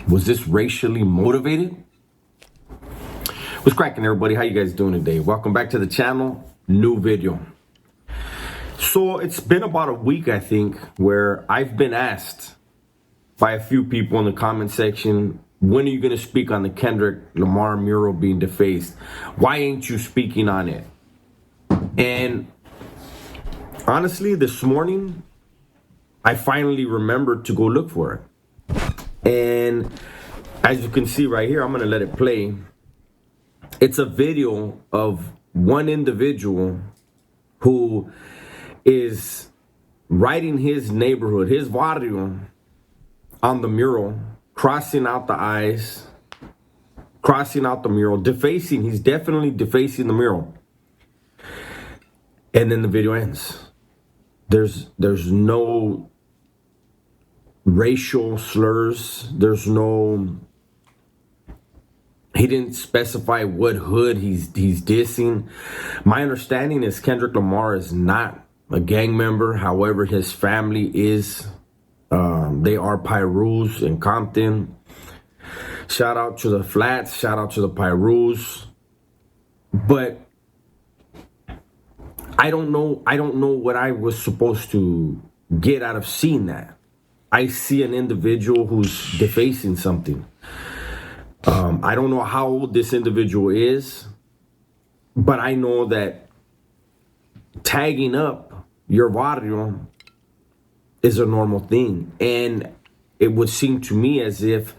Was this racially motivated? What's cracking, everybody? How you guys doing today? Welcome back to the channel. New video. So it's been about a week, I think, where I've been asked by a few people in the comment section, when are you going to speak on the Kendrick Lamar mural being defaced? Why ain't you speaking on it? And honestly, this morning, I finally remembered to go look for it. And as you can see right here, I'm going to let it play. It's a video of one individual who is writing his neighborhood, his barrio, on the mural, crossing out the eyes, crossing out the mural, defacing. He's definitely defacing the mural. And then the video ends. There's no racial slurs. There's no. He didn't specify what hood he's dissing. My understanding is Kendrick Lamar is not a gang member. However, his family is. They are Pyrus in Compton. Shout out to the Flats. Shout out to the Pyrus. But I don't know what I was supposed to get out of seeing that. I see an individual who's defacing something. I don't know how old this individual is, but I know that tagging up your barrio is a normal thing. And it would seem to me as if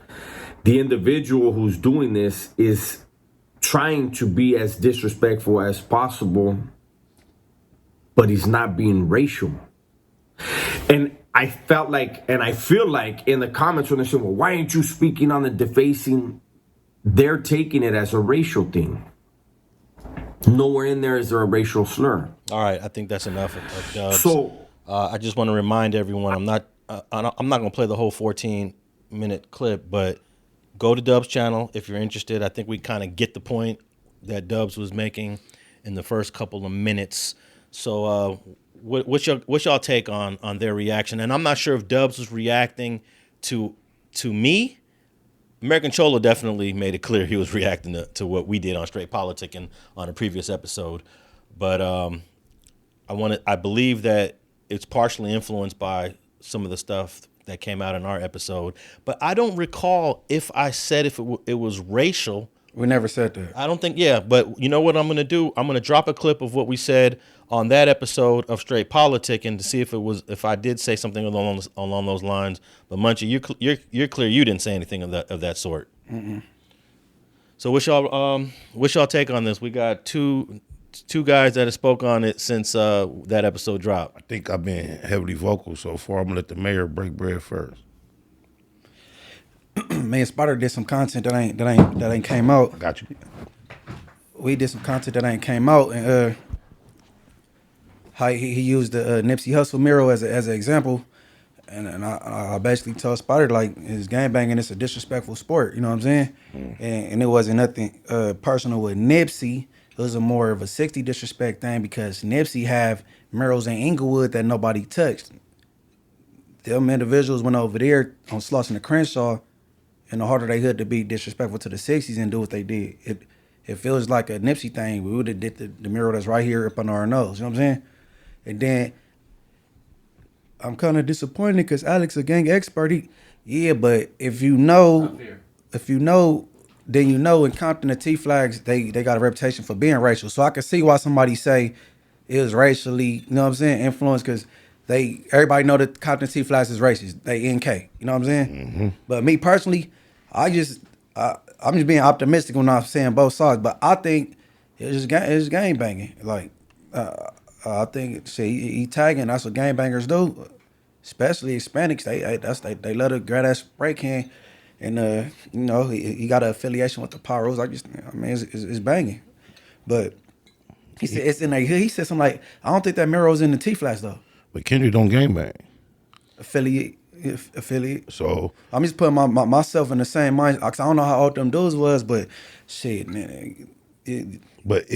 the individual who's doing this is trying to be as disrespectful as possible, but he's not being racial. And I felt like, and I feel like in the comments when they say, well, why ain't you speaking on the defacing? They're taking it as a racial thing. Nowhere in there is there a racial slur. All right, I think that's enough of Dubs. So I just want to remind everyone, I'm not going to play the whole 14-minute clip, but go to Dub's channel if you're interested. I think we kind of get the point that Dubs was making in the first couple of minutes. So what's y'all take on their reaction? And I'm not sure if Dubs was reacting to me. American Cholo definitely made it clear he was reacting to what we did on Straight Politicking on a previous episode. But I believe that it's partially influenced by some of the stuff that came out in our episode. But I don't recall if I said if it was racial. We never said that. I don't think, yeah. But you know what I'm going to do? I'm going to drop a clip of what we said on that episode of Straight Politicking to see if I did say something along those lines. But Munchie, you're clear you didn't say anything of that sort. Mm-mm. So what's y'all take on this? We got two guys that have spoke on it since that episode dropped. I think I've been heavily vocal so far. I'm gonna let the mayor break bread first. Man, Spider did some content that ain't came out. I got you. we did some content that ain't came out, and how he used the Nipsey Hussle mural as an example, and I basically told Spider like his gangbanging is a disrespectful sport. You know what I'm saying? And it wasn't nothing personal with Nipsey. It was a more of a 60 disrespect thing because Nipsey have murals in Inglewood that nobody touched. Them individuals went over there on Slauson and Crenshaw in the heart of their hood to be disrespectful to the 60s and do what they did. It feels like a Nipsey thing. We would have did the mural that's right here up under our nose. You know what I'm saying? And then I'm kind of disappointed because Alex a gang expert. But if you know, then you know in Compton the T-Flags, they got a reputation for being racial. So I can see why somebody say it was racially, you know what I'm saying, influenced because everybody know that Compton T-Flags is racist. They NK, you know what I'm saying? Mm-hmm. But me personally, I'm just being optimistic when I'm saying both sides. But I think it's gang banging. Like I think he tagging. That's what gangbangers do, especially Hispanics. They love to grab that spray can, and he got an affiliation with the Pyros. It's banging, but he said it's in there. He said something like, I don't think that mural's in the T-Flats though. But Kendrick don't gangbang. Affiliate. So I'm just putting myself in the same mind. Cause I don't know how old them dudes was, but shit, man. But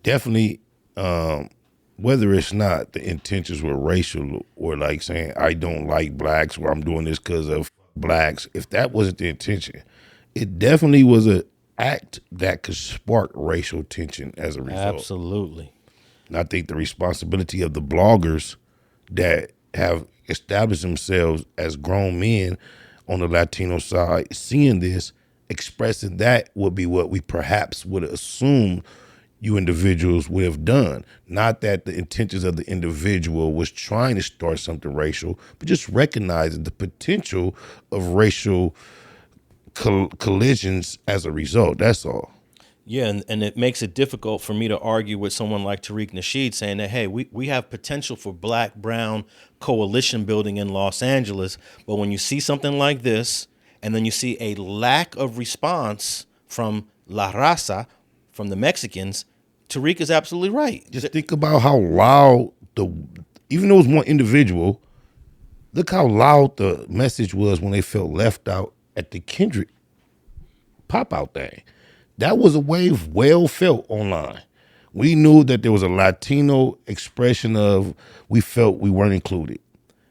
definitely, whether it's not the intentions were racial or like saying I don't like blacks or I'm doing this because of blacks, if that wasn't the intention, it definitely was an act that could spark racial tension as a result. Absolutely. And I think the responsibility of the bloggers that have established themselves as grown men on the Latino side, seeing this, expressing that would be what we perhaps would assume you individuals would have done. Not that the intentions of the individual was trying to start something racial, but just recognizing the potential of racial collisions as a result. That's all. Yeah, and it makes it difficult for me to argue with someone like Tariq Nasheed saying that, hey, we have potential for black-brown coalition building in Los Angeles, but when you see something like this, and then you see a lack of response from La Raza, from the Mexicans, Tariq is absolutely right. Just think about how loud even though it was one individual, look how loud the message was when they felt left out at the Kendrick pop-out thing. That was a wave well felt online. We knew that there was a Latino expression of we felt we weren't included.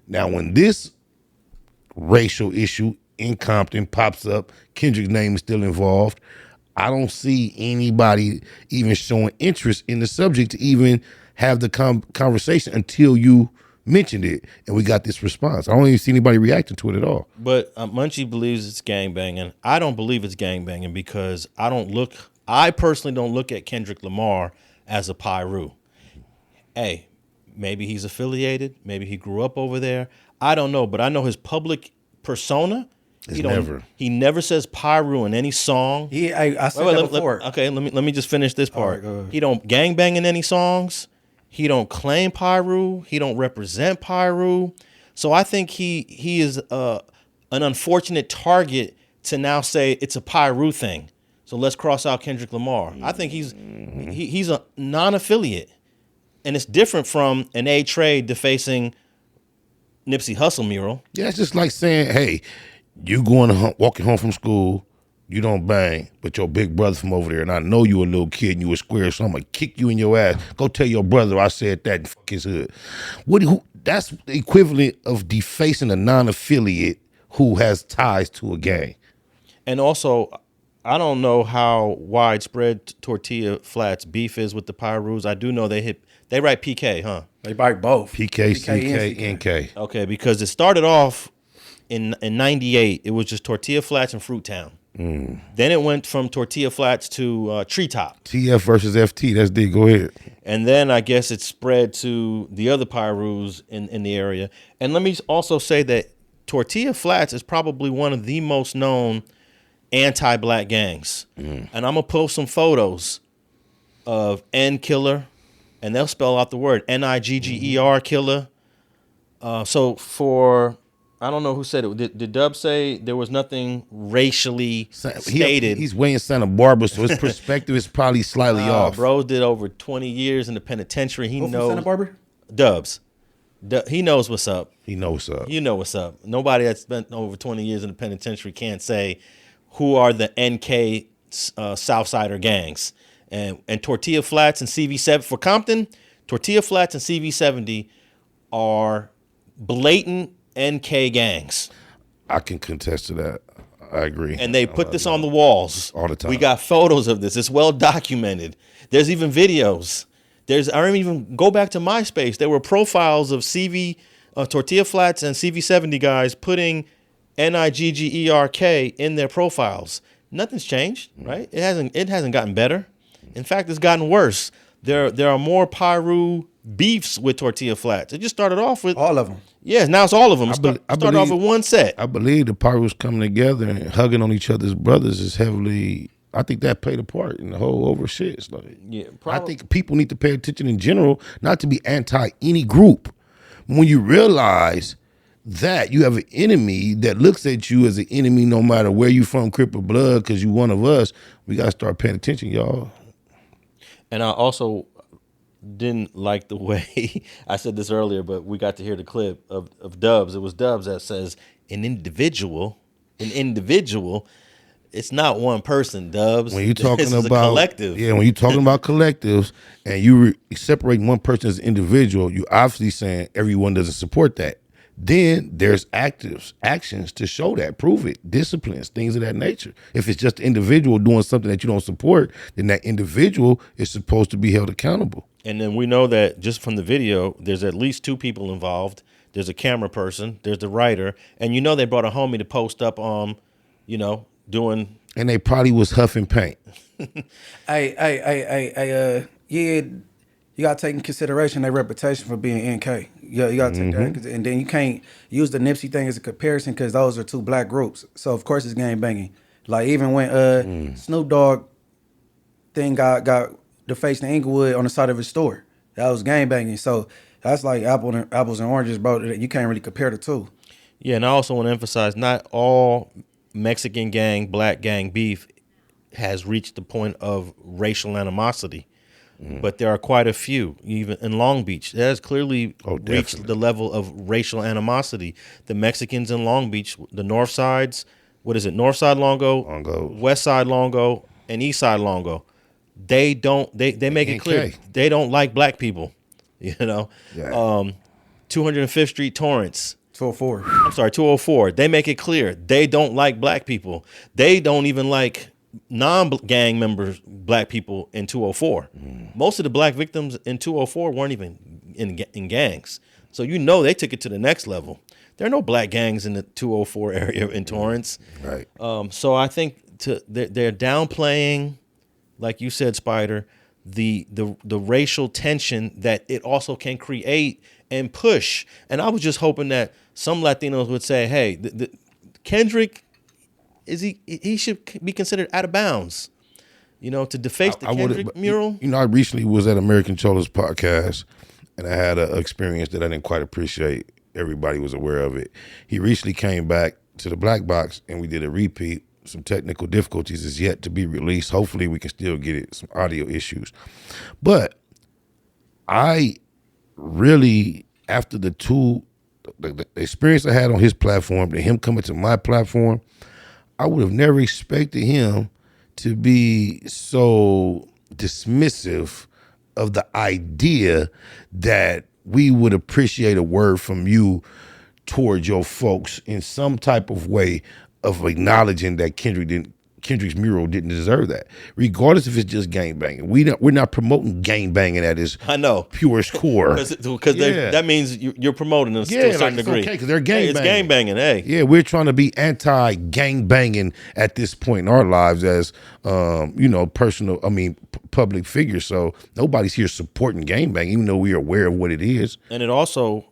Now, when this racial issue in Compton pops up, Kendrick's name is still involved, I don't see anybody even showing interest in the subject to even have the conversation until you mentioned it, and we got this response. I don't even see anybody reacting to it at all. But Munchie believes it's gangbanging. I don't believe it's gangbanging because I personally don't look at Kendrick Lamar as a Pyru. Hey, maybe he's affiliated. Maybe he grew up over there. I don't know, but I know his public persona. He never says Pyru in any song. I said that before. Let me just finish this part. Right, he don't gangbang in any songs. He don't claim Pyru. He don't represent Pyru. So I think he is an unfortunate target to now say it's a Pyru thing. So let's cross out Kendrick Lamar. I think he's a non-affiliate, and it's different from an A-Trade defacing Nipsey Hussle mural. Yeah, it's just like saying, hey, you walking home from school, you don't bang, but your big brother from over there, and I know you a little kid and you a square, so I'm gonna kick you in your ass. Go tell your brother I said that and fuck his hood. That's the equivalent of defacing a non-affiliate who has ties to a gang. And also, I don't know how widespread Tortilla Flats beef is with the Pyrus. I do know they write PK, huh? They write both. PK, CK, NK. Okay, because it started off in 98, it was just Tortilla Flats and Fruittown. Then it went from Tortilla Flats to Treetop. TF versus FT, that's D, go ahead. And then I guess it spread to the other Pyrus in the area. And let me also say that Tortilla Flats is probably one of the most known anti-black gangs. And I'm going to post some photos of N Killer, and they'll spell out the word Nigger killer. So for I don't know who said it. Did Dub say there was nothing racially stated? He's way in Santa Barbara, so his perspective is probably slightly off. Bro did over 20 years in the penitentiary. He Who from knows. Santa Barbara? Dubs. He knows what's up. He knows what's up. You know what's up. Nobody that's spent over 20 years in the penitentiary can't say who are the NK Southsider gangs. And Tortilla Flats and CV7 for Compton, Tortilla Flats and CV70 are blatant NK gangs. I can contest to that. I agree. And they put this on the walls all the time. We got photos of this. It's well documented. There's even videos. I don't even go back to MySpace. There were profiles of Tortilla Flats and CV70 guys putting NIGGERK in their profiles. Nothing's changed, right? It hasn't gotten better. In fact, it's gotten worse. There are more Pyru beefs with Tortilla Flats. It just started off with All of them. Yeah, now it's all of them. Started off with one set. I believe the Pyrus coming together and hugging on each other's brothers is heavily. I think that played a part in the whole over shit. It's like, I think people need to pay attention in general, not to be anti any group. When you realize that you have an enemy that looks at you as an enemy, no matter where you from, Crip or Blood, because you one of us, we gotta start paying attention, y'all. And I also didn't like the way I said this earlier, but we got to hear the clip of Dubs. It was Dubs that says an individual. It's not one person, Dubs. When you're talking about about collective, when you're talking about collectives and you separating one person as an individual, you obviously saying everyone doesn't support that. Then there's actions to show that, prove it, disciplines, things of that nature. If it's just an individual doing something that you don't support, then that individual is supposed to be held accountable. And then we know that just from the video, there's at least 2 people involved. There's a camera person, there's the writer, and they brought a homie to post up doing. And they probably was huffing paint. Yeah, you got to take in consideration their reputation for being NK. You got to take that, and then you can't use the Nipsey thing as a comparison because those are 2 black groups. So of course it's gangbanging. Like even when Snoop Dogg thing got defaced in Inglewood on the side of his store, that was gangbanging. So that's like apples and oranges, bro. You can't really compare the 2. Yeah, and I also want to emphasize not all Mexican gang, black gang beef has reached the point of racial animosity. But there are quite a few, even in Long Beach. That has clearly reached the level of racial animosity. The Mexicans in Long Beach, the North Sides, North Side Longo, West Side Longo, and East Side Longo. They make it clear they don't like black people. 205th Street Torrance. 204. I'm sorry, 204. They make it clear they don't like black people. They don't even like non-gang members, black people in 204. Most of the black victims in 204 weren't even in gangs. So they took it to the next level. There are no black gangs in the 204 area in Torrance. Right. So I think they're downplaying, like you said, Spider, the racial tension that it also can create and push. And I was just hoping that some Latinos would say, hey, Kendrick, he should be considered out of bounds, to deface the Kendrick mural. I recently was at American Cholo's podcast, and I had an experience that I didn't quite appreciate. Everybody was aware of it. He recently came back to the Black Box, and we did a repeat. Some technical difficulties is yet to be released. Hopefully, we can still get it. Some audio issues, but I really, after the experience I had on his platform, and him coming to my platform, I would have never expected him to be so dismissive of the idea that we would appreciate a word from you towards your folks in some type of way of acknowledging that Kendrick's mural didn't deserve that, regardless if it's just gangbanging. We're not promoting gangbanging at its purest core. Because that means you're promoting us to a certain degree. Okay, because they're gangbanging. It's gangbanging, hey. Yeah, we're trying to be anti-gangbanging at this point in our lives as, public figures. So nobody's here supporting gangbanging, even though we are aware of what it is. And it also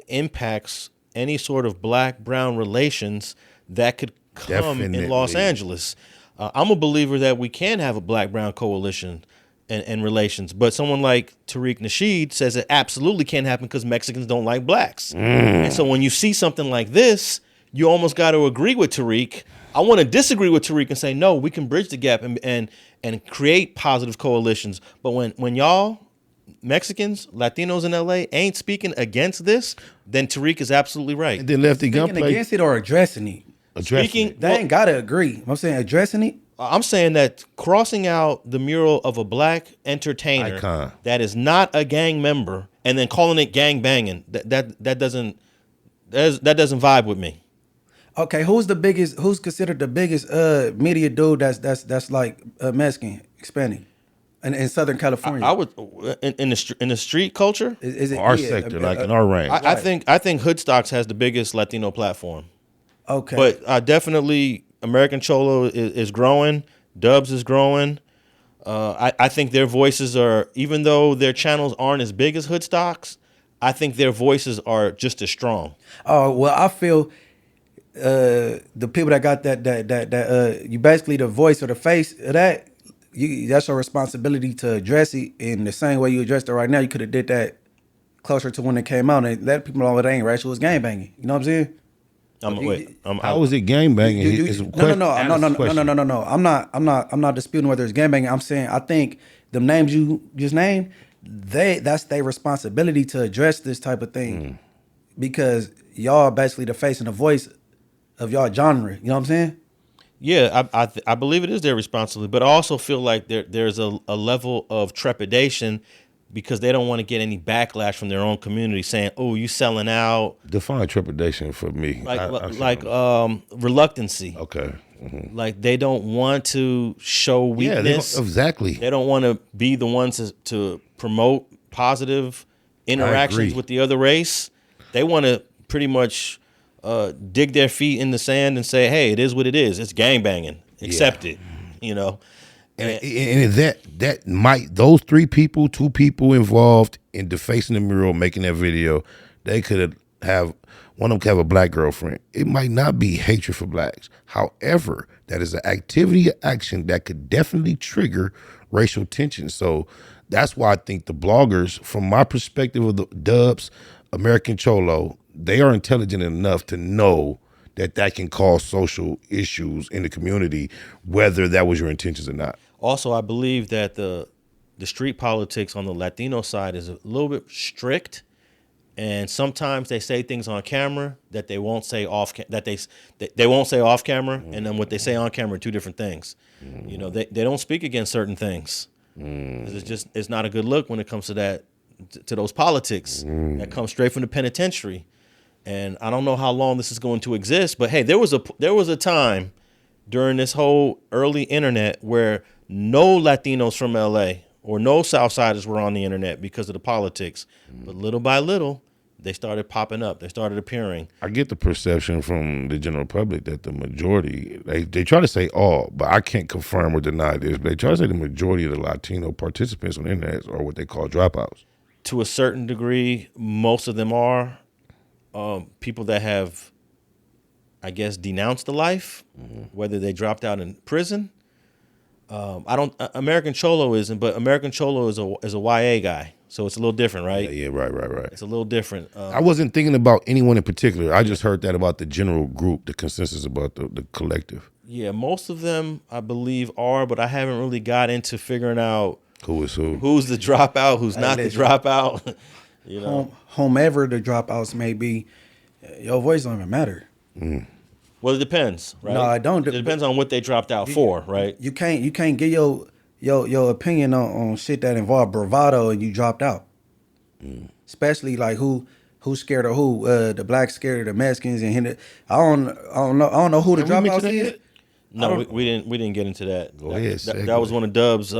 impacts any sort of black-brown relations that could come in Los Angeles. I'm a believer that we can have a black-brown coalition and relations. But someone like Tariq Nasheed says it absolutely can't happen because Mexicans don't like blacks. And so when you see something like this, you almost got to agree with Tariq. I want to disagree with Tariq and say, no, we can bridge the gap and create positive coalitions. But when y'all Mexicans, Latinos in LA ain't speaking against this, then Tariq is absolutely right. And then Lefty Speaking Gunplay. against it or addressing it. Speaking, They ain't gotta agree. I'm saying addressing it. I'm saying that crossing out the mural of a black entertainer Icon. that is not a gang member and then calling it gang banging, that doesn't vibe with me. Okay, who's considered the biggest media dude that's like Mexican, Hispanic, in Southern California? I would in the street culture. Is it Our sector, like in our range. I think Hoodstocks has the biggest Latino platform. Okay, But definitely American Cholo is growing. Dubs is growing. I think their voices are, even though their channels aren't as big as Hoodstocks, I think their voices are just as strong. oh well, I feel the people that got that you basically the voice or the face of that. That's your responsibility to address it in the same way you addressed it right now. You could have did that closer to when it came out and let people know it ain't racial. It was gangbanging. You know what I'm saying? How is it gangbanging? No. I'm not disputing whether it's gangbanging. I'm saying I think the names you just named, that's their responsibility to address this type of thing, because y'all basically the face and the voice of y'all genre. You know what I'm saying? Yeah, I believe it is their responsibility, but I also feel like there's a level of trepidation because they don't want to get any backlash from their own community saying, "Oh, you selling out." Define trepidation for me. Like reluctancy. Okay. Like they don't want to show weakness. Yeah, exactly. They don't want to be the ones to promote positive interactions with the other race. They want to pretty much dig their feet in the sand and say, "Hey, it is what it is. It's gangbanging. Accept it." You know. And that might, those two people involved in defacing the mural, making that video, they could have one of them could have a black girlfriend. It might not be hatred for blacks. However, that is an activity or action that could definitely trigger racial tension. So that's why I think the bloggers, from my perspective of the Dubs, American Cholo, they are intelligent enough to know that can cause social issues in the community, whether that was your intentions or not. Also, I believe that the street politics on the Latino side is a little bit strict, and sometimes they say things on camera that they won't say off they won't say off camera, and then what they say on camera are two different things. You know, they don't speak against certain things. It's not a good look when it comes to that, to those politics that come straight from the penitentiary. And I don't know how long this is going to exist, but hey, there was a time during this whole early internet where no Latinos from LA or no Southsiders were on the internet because of the politics. But little by little, they started popping up. They started appearing. I get the perception from the general public that the majority, they try to say all, but I can't confirm or deny this, but they try to say the majority of the Latino participants on the internet are what they call dropouts. To a certain degree, most of them are. People that have, I guess, denounced the life, whether they dropped out in prison. American Cholo isn't, but American Cholo is a YA guy, so it's a little different, right? Yeah, right. It's a little different. I wasn't thinking about anyone in particular. I just heard that about the general group, the consensus about the collective. Yeah, most of them, I believe, are, but I haven't really got into figuring out who is who, who's the dropout, who's not the dropout. You know, whomever the dropouts may be, your voice don't even matter. Well, it depends, right? No, I don't. It depends on what they dropped out for, right? You can't get your opinion on shit that involve bravado and you dropped out. Especially like who's scared of who? The blacks scared of the Mexicans and I don't know who the dropouts is. No, we didn't get into that. Go ahead. That was one of Dubs.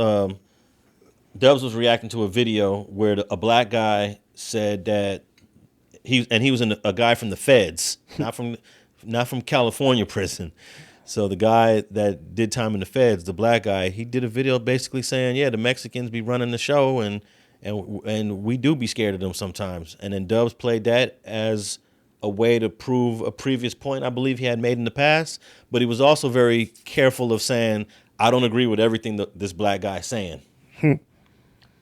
Dubs was reacting to a video where a black guy said that he was a guy from the feds, not from California prison. So the guy that did time in the feds, the black guy, he did a video basically saying, yeah, the Mexicans be running the show and we do be scared of them sometimes. And then Dubs played that as a way to prove a previous point I believe he had made in the past. But he was also very careful of saying, I don't agree with everything that this black guy is saying.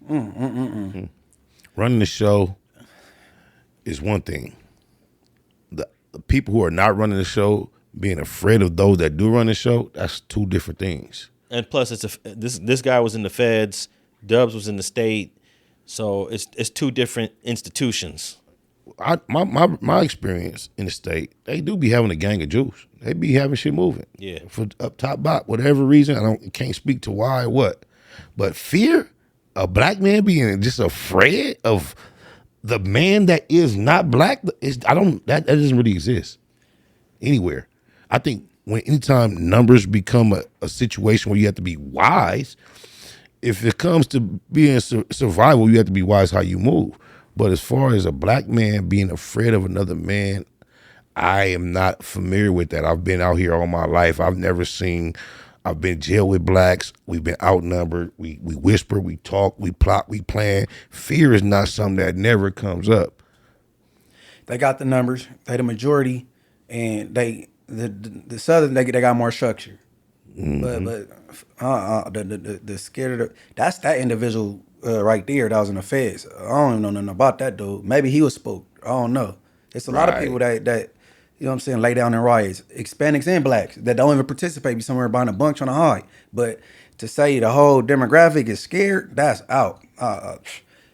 Running the show is one thing. The people who are not running the show being afraid of those that do run the show, that's two different things. And plus, this guy was in the feds, Dubs was in the state, so it's two different institutions. My experience in the state, they do be having a gang of Jews. They be having shit moving. Yeah. For up top bot, whatever reason, can't speak to why or what. But fear, a black man being just afraid of the man that is not black, that doesn't really exist anywhere. I think anytime numbers become a situation where you have to be wise, if it comes to being survival, you have to be wise how you move. But as far as a black man being afraid of another man, I am not familiar with that. I've been out here all my life. I've been jailed with blacks. We've been outnumbered. We whisper, we talk, we plot, we plan. Fear is not something that never comes up. They got the numbers. They the majority, and the Southern they got more structure. Mm-hmm. But the scared of that's that individual right there that was in the feds. I don't even know nothing about that dude. Maybe he was spooked. I don't know. It's a lot of people that you know what I'm saying, lay down in riots, Hispanics and blacks that don't even participate, be somewhere behind a bunch on a high. But to say the whole demographic is scared, that's out.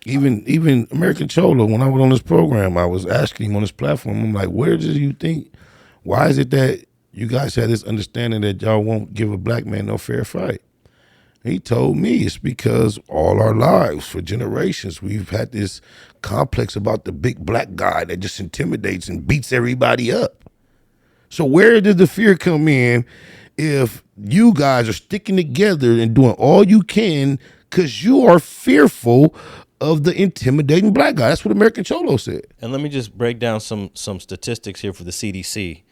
Even American Cholo, when I was on this program, I was asking him on this platform, I'm like, why is it that you guys have this understanding that y'all won't give a black man no fair fight? He told me it's because all our lives, for generations, we've had this complex about the big black guy that just intimidates and beats everybody up. So where does the fear come in if you guys are sticking together and doing all you can because you are fearful of the intimidating black guy? That's what American Cholo said. And let me just break down some statistics here for the CDC.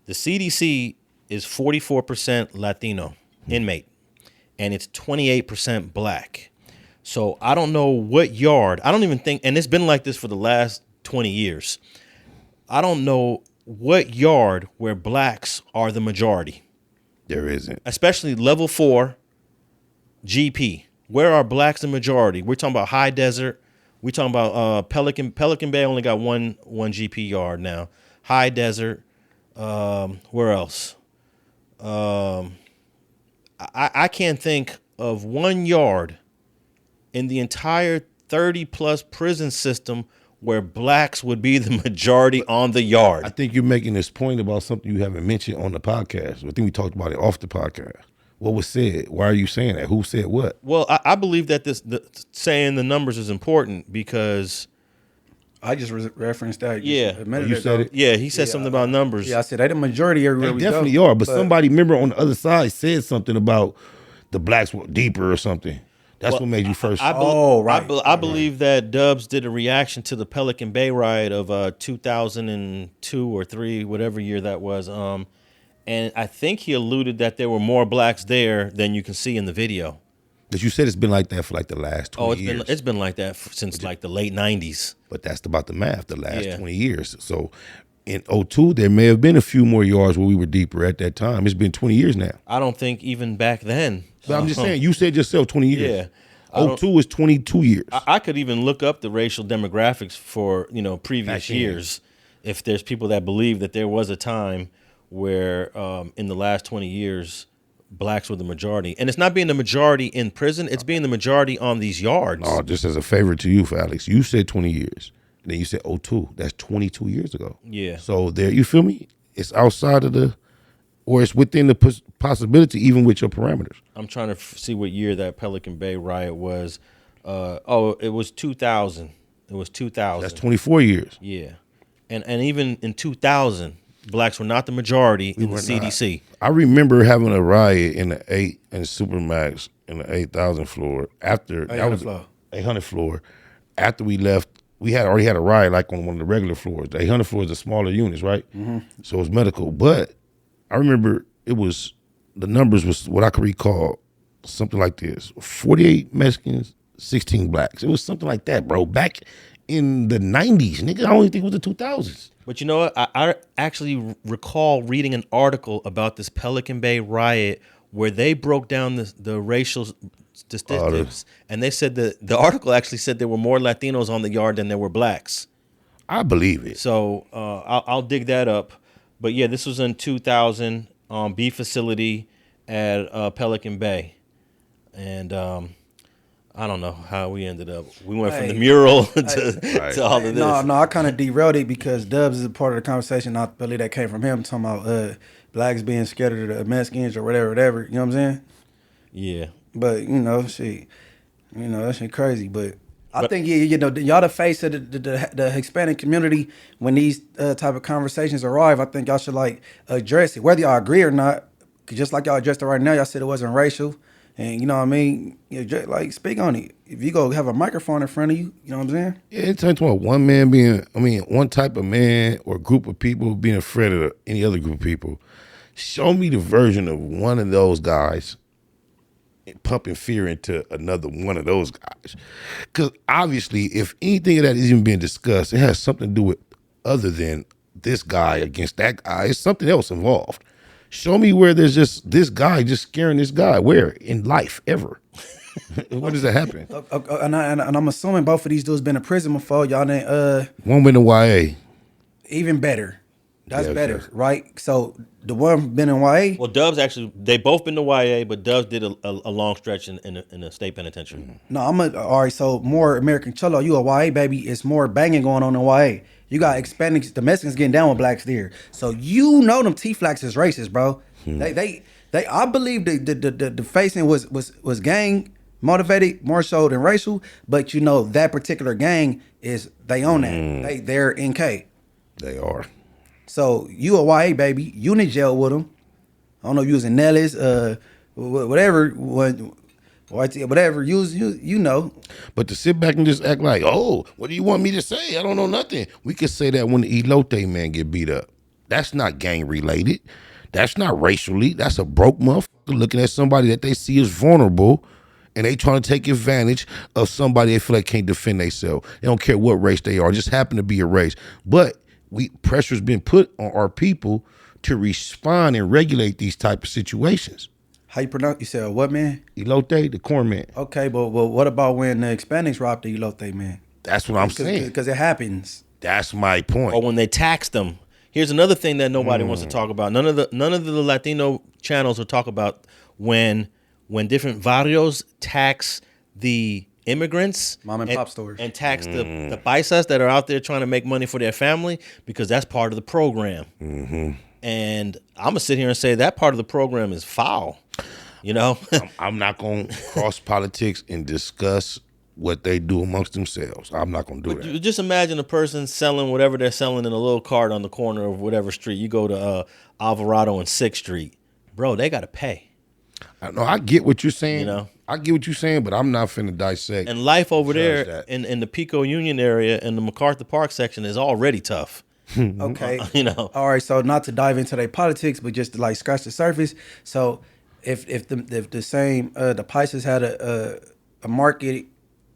The CDC is 44% Latino inmate, and it's 28% black. So I don't know what yard. I don't even think, and it's been like this for the last 20 years. I don't know what yard where blacks are the majority. There isn't. Especially level 4 GP. Where are blacks the majority? We're talking about High Desert. We're talking about Pelican Bay only got one GP yard now. High Desert. Where else? I can't think of one yard in the entire 30 plus prison system where blacks would be the majority on the yard. I think you're making this point about something you haven't mentioned on the podcast. I think we talked about it off the podcast. What was said? Why are you saying that? Who said what? Well, I believe that saying the numbers is important because I just referenced that. Yeah. You said it? Yeah, he said something about numbers. Yeah, I said they the majority everywhere they we definitely go. are, but somebody, remember on the other side, said something about the blacks were deeper or something. That's what made you first. I believe that Dubs did a reaction to the Pelican Bay riot of 2002 or 3, whatever year that was. And I think he alluded that there were more blacks there than you can see in the video. But you said it's been like that for like the last 20 years. It's been like that since like the late 90s. But that's about the math, the last 20 years. So in 2002, there may have been a few more yards where we were deeper at that time. It's been 20 years now. I don't think even back then. But I'm just saying, you said yourself 20 years. Yeah. 2002 is 22 years. I could even look up the racial demographics for, previous years if there's people that believe that there was a time where in the last 20 years, blacks were the majority. And it's not being the majority in prison, it's being the majority on these yards. No, just as a favor to you, for Alex, you said 20 years. And then you said 2002. That's 22 years ago. Yeah. So there, you feel me? It's outside of or it's within the possibility, even with your parameters. I'm trying to see what year that Pelican Bay riot was. It was 2000. It was 2000. That's 24 years. Yeah. And even in 2000, blacks were not the majority in the CDC. I remember having a riot in the Supermax in the 8,000 floor after 800 floor. After we left, we already had a riot like on one of the regular floors. The 800 floor is the smaller units, right? Mm-hmm. So it was medical. But I remember the numbers was what I could recall, something like this: 48 Mexicans, 16 blacks. It was something like that, bro. Back in the 90s, nigga. I don't even think it was the 2000s. But you know what? I actually recall reading an article about this Pelican Bay riot where they broke down the racial statistics, and they said that the article actually said there were more Latinos on the yard than there were blacks. I believe it. So I'll dig that up. But yeah, this was in 2000, B facility at Pelican Bay, and I don't know how we ended up. We went from the mural to all of this. No, I kind of derailed it because Dubs is a part of the conversation. I believe that came from him talking about blacks being scared of the Mexicans or whatever. You know what I'm saying? Yeah. But that shit crazy. But I think y'all the face of the Hispanic community when these type of conversations arrive. I think y'all should address it, whether y'all agree or not. 'Cause just like y'all addressed it right now, y'all said it wasn't racial. And you know what I mean? Speak on it. If you go have a microphone in front of you, you know what I'm saying? Yeah, it's talking about one type of man or group of people being afraid of any other group of people. Show me the version of one of those guys pumping fear into another one of those guys. Because obviously, if anything of that is even being discussed, it has something to do with other than this guy against that guy. It's something else involved. Show me where there's just this guy just scaring this guy. Where in life ever? When does that happen? And I'm assuming both of these dudes been in prison before. Y'all didn't. One been in YA. Even better. That's better, yes. right? So the one been in YA. Well, Dubs actually, they both been to YA, but Dubs did a long stretch in a state penitentiary. No, all right. So more American Cholo. You a YA baby? It's more banging going on in YA. You got Hispanics, the Mexicans getting down with blacks there. So them T-Flax is racist, bro. They I believe the facing was gang motivated more so than racial, but that particular gang they own that. They're in K. They are. So you a YA baby, you in jail with them. I don't know if you was in Nellis, whatever, you know. But to sit back and just act like, oh, what do you want me to say? I don't know nothing. We could say that when the Elote man get beat up. That's not gang related. That's not racially. That's a broke motherfucker looking at somebody that they see as vulnerable, and they trying to take advantage of somebody they feel like can't defend themselves. They don't care what race they are. Just happen to be a race. But pressure's been put on our people to respond and regulate these type of situations. How you pronounce? You said what man? Elote, the corn man. Okay, but what about when the Hispanics robbed the Elote man? That's what I'm saying. Because it happens. That's my point. Or when they tax them. Here's another thing that nobody wants to talk about. None of the Latino channels will talk about when different barrios tax the immigrants, mom and pop stores, and tax the paisas that are out there trying to make money for their family, because that's part of the program. And I'm gonna sit here and say that part of the program is foul. I'm not gonna cross politics and discuss what they do amongst themselves. I'm not gonna do that. You just imagine a person selling whatever they're selling in a little cart on the corner of whatever street. You go to Alvarado and 6th Street, bro. They gotta pay. I get what you're saying. I get what you're saying, but I'm not finna dissect. And life over there in the Pico Union area and the MacArthur Park section is already tough. Okay. All right, so not to dive into their politics, but just to scratch the surface. So if the same the Paisas had a market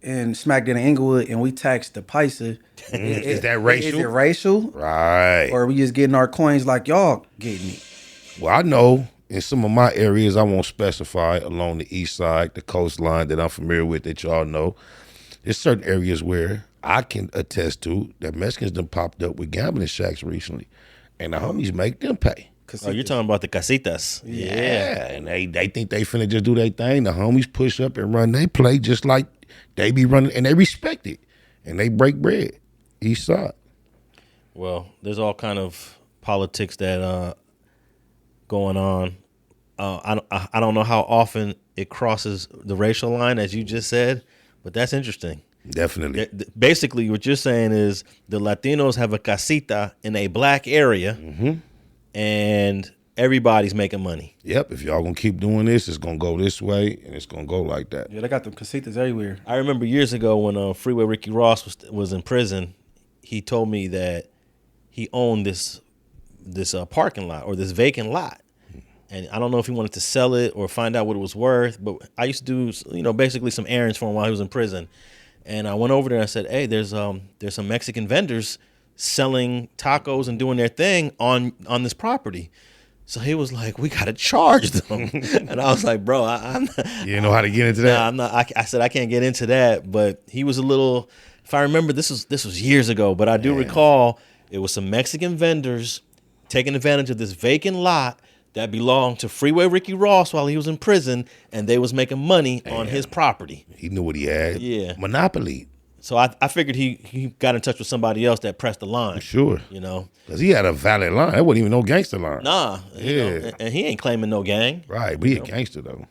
and smacked in Inglewood and we taxed the Paisa, is that racial? Is it racial? Right. Or are we just getting our coins like y'all getting it? Well, I know in some of my areas, I won't specify, along the east side, the coastline that I'm familiar with that y'all know, there's certain areas where I can attest to that Mexicans done popped up with gambling shacks recently, and the homies make them pay. Oh, you're talking about the casitas. Yeah, and they think they finna just do their thing. The homies push up and run they play just like they be running, and they respect it, and they break bread east side. Well, there's all kind of politics that going on. I don't know how often it crosses the racial line, as you just said, but that's interesting. Definitely. Basically, what you're saying is the Latinos have a casita in a black area, and everybody's making money. Yep. If y'all gonna keep doing this, it's gonna go this way, and it's gonna go like that. Yeah, they got them casitas everywhere. I remember years ago when Freeway Ricky Ross was in prison, he told me that he owned this parking lot or this vacant lot. And I don't know if he wanted to sell it or find out what it was worth, but I used to do, basically some errands for him while he was in prison. And I went over there and I said, hey, there's some Mexican vendors selling tacos and doing their thing on this property. So he was like, "We gotta charge them," and I was like, "Bro, I'm not, You didn't know how to get into that. nah, I'm not." I said I can't get into that, but he was a little. If I remember, this was years ago, but I do recall it was some Mexican vendors taking advantage of this vacant lot that belonged to Freeway Ricky Ross while he was in prison, and they was making money on his property. He knew what he had. Yeah. Monopoly. So I figured he got in touch with somebody else that pressed the line. Sure. You know. Because he had a valid line. That wasn't even no gangster line. Nah. You know, and he ain't claiming no gang. Right, but he a gangster though.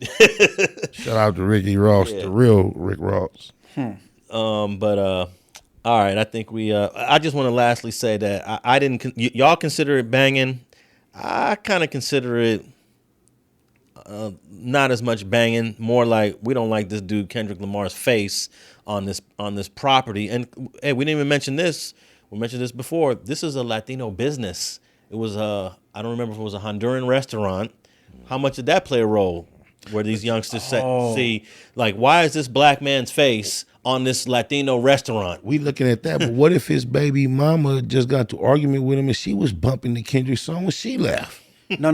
Shout out to Ricky Ross, the real Rick Ross. All right, I think we. I just want to lastly say that I didn't. Y'all consider it banging. I kind of consider it not as much banging, more like we don't like this dude Kendrick Lamar's face on this property. And hey, we didn't even mention this. We mentioned this before. This is a Latino business. It was I don't remember if it was a Honduran restaurant. How much did that play a role? Where these youngsters see, like, why is this black man's face on this Latino restaurant? We looking at that, but what if his baby mama just got to argument with him and she was bumping the Kendrick song when she left? No.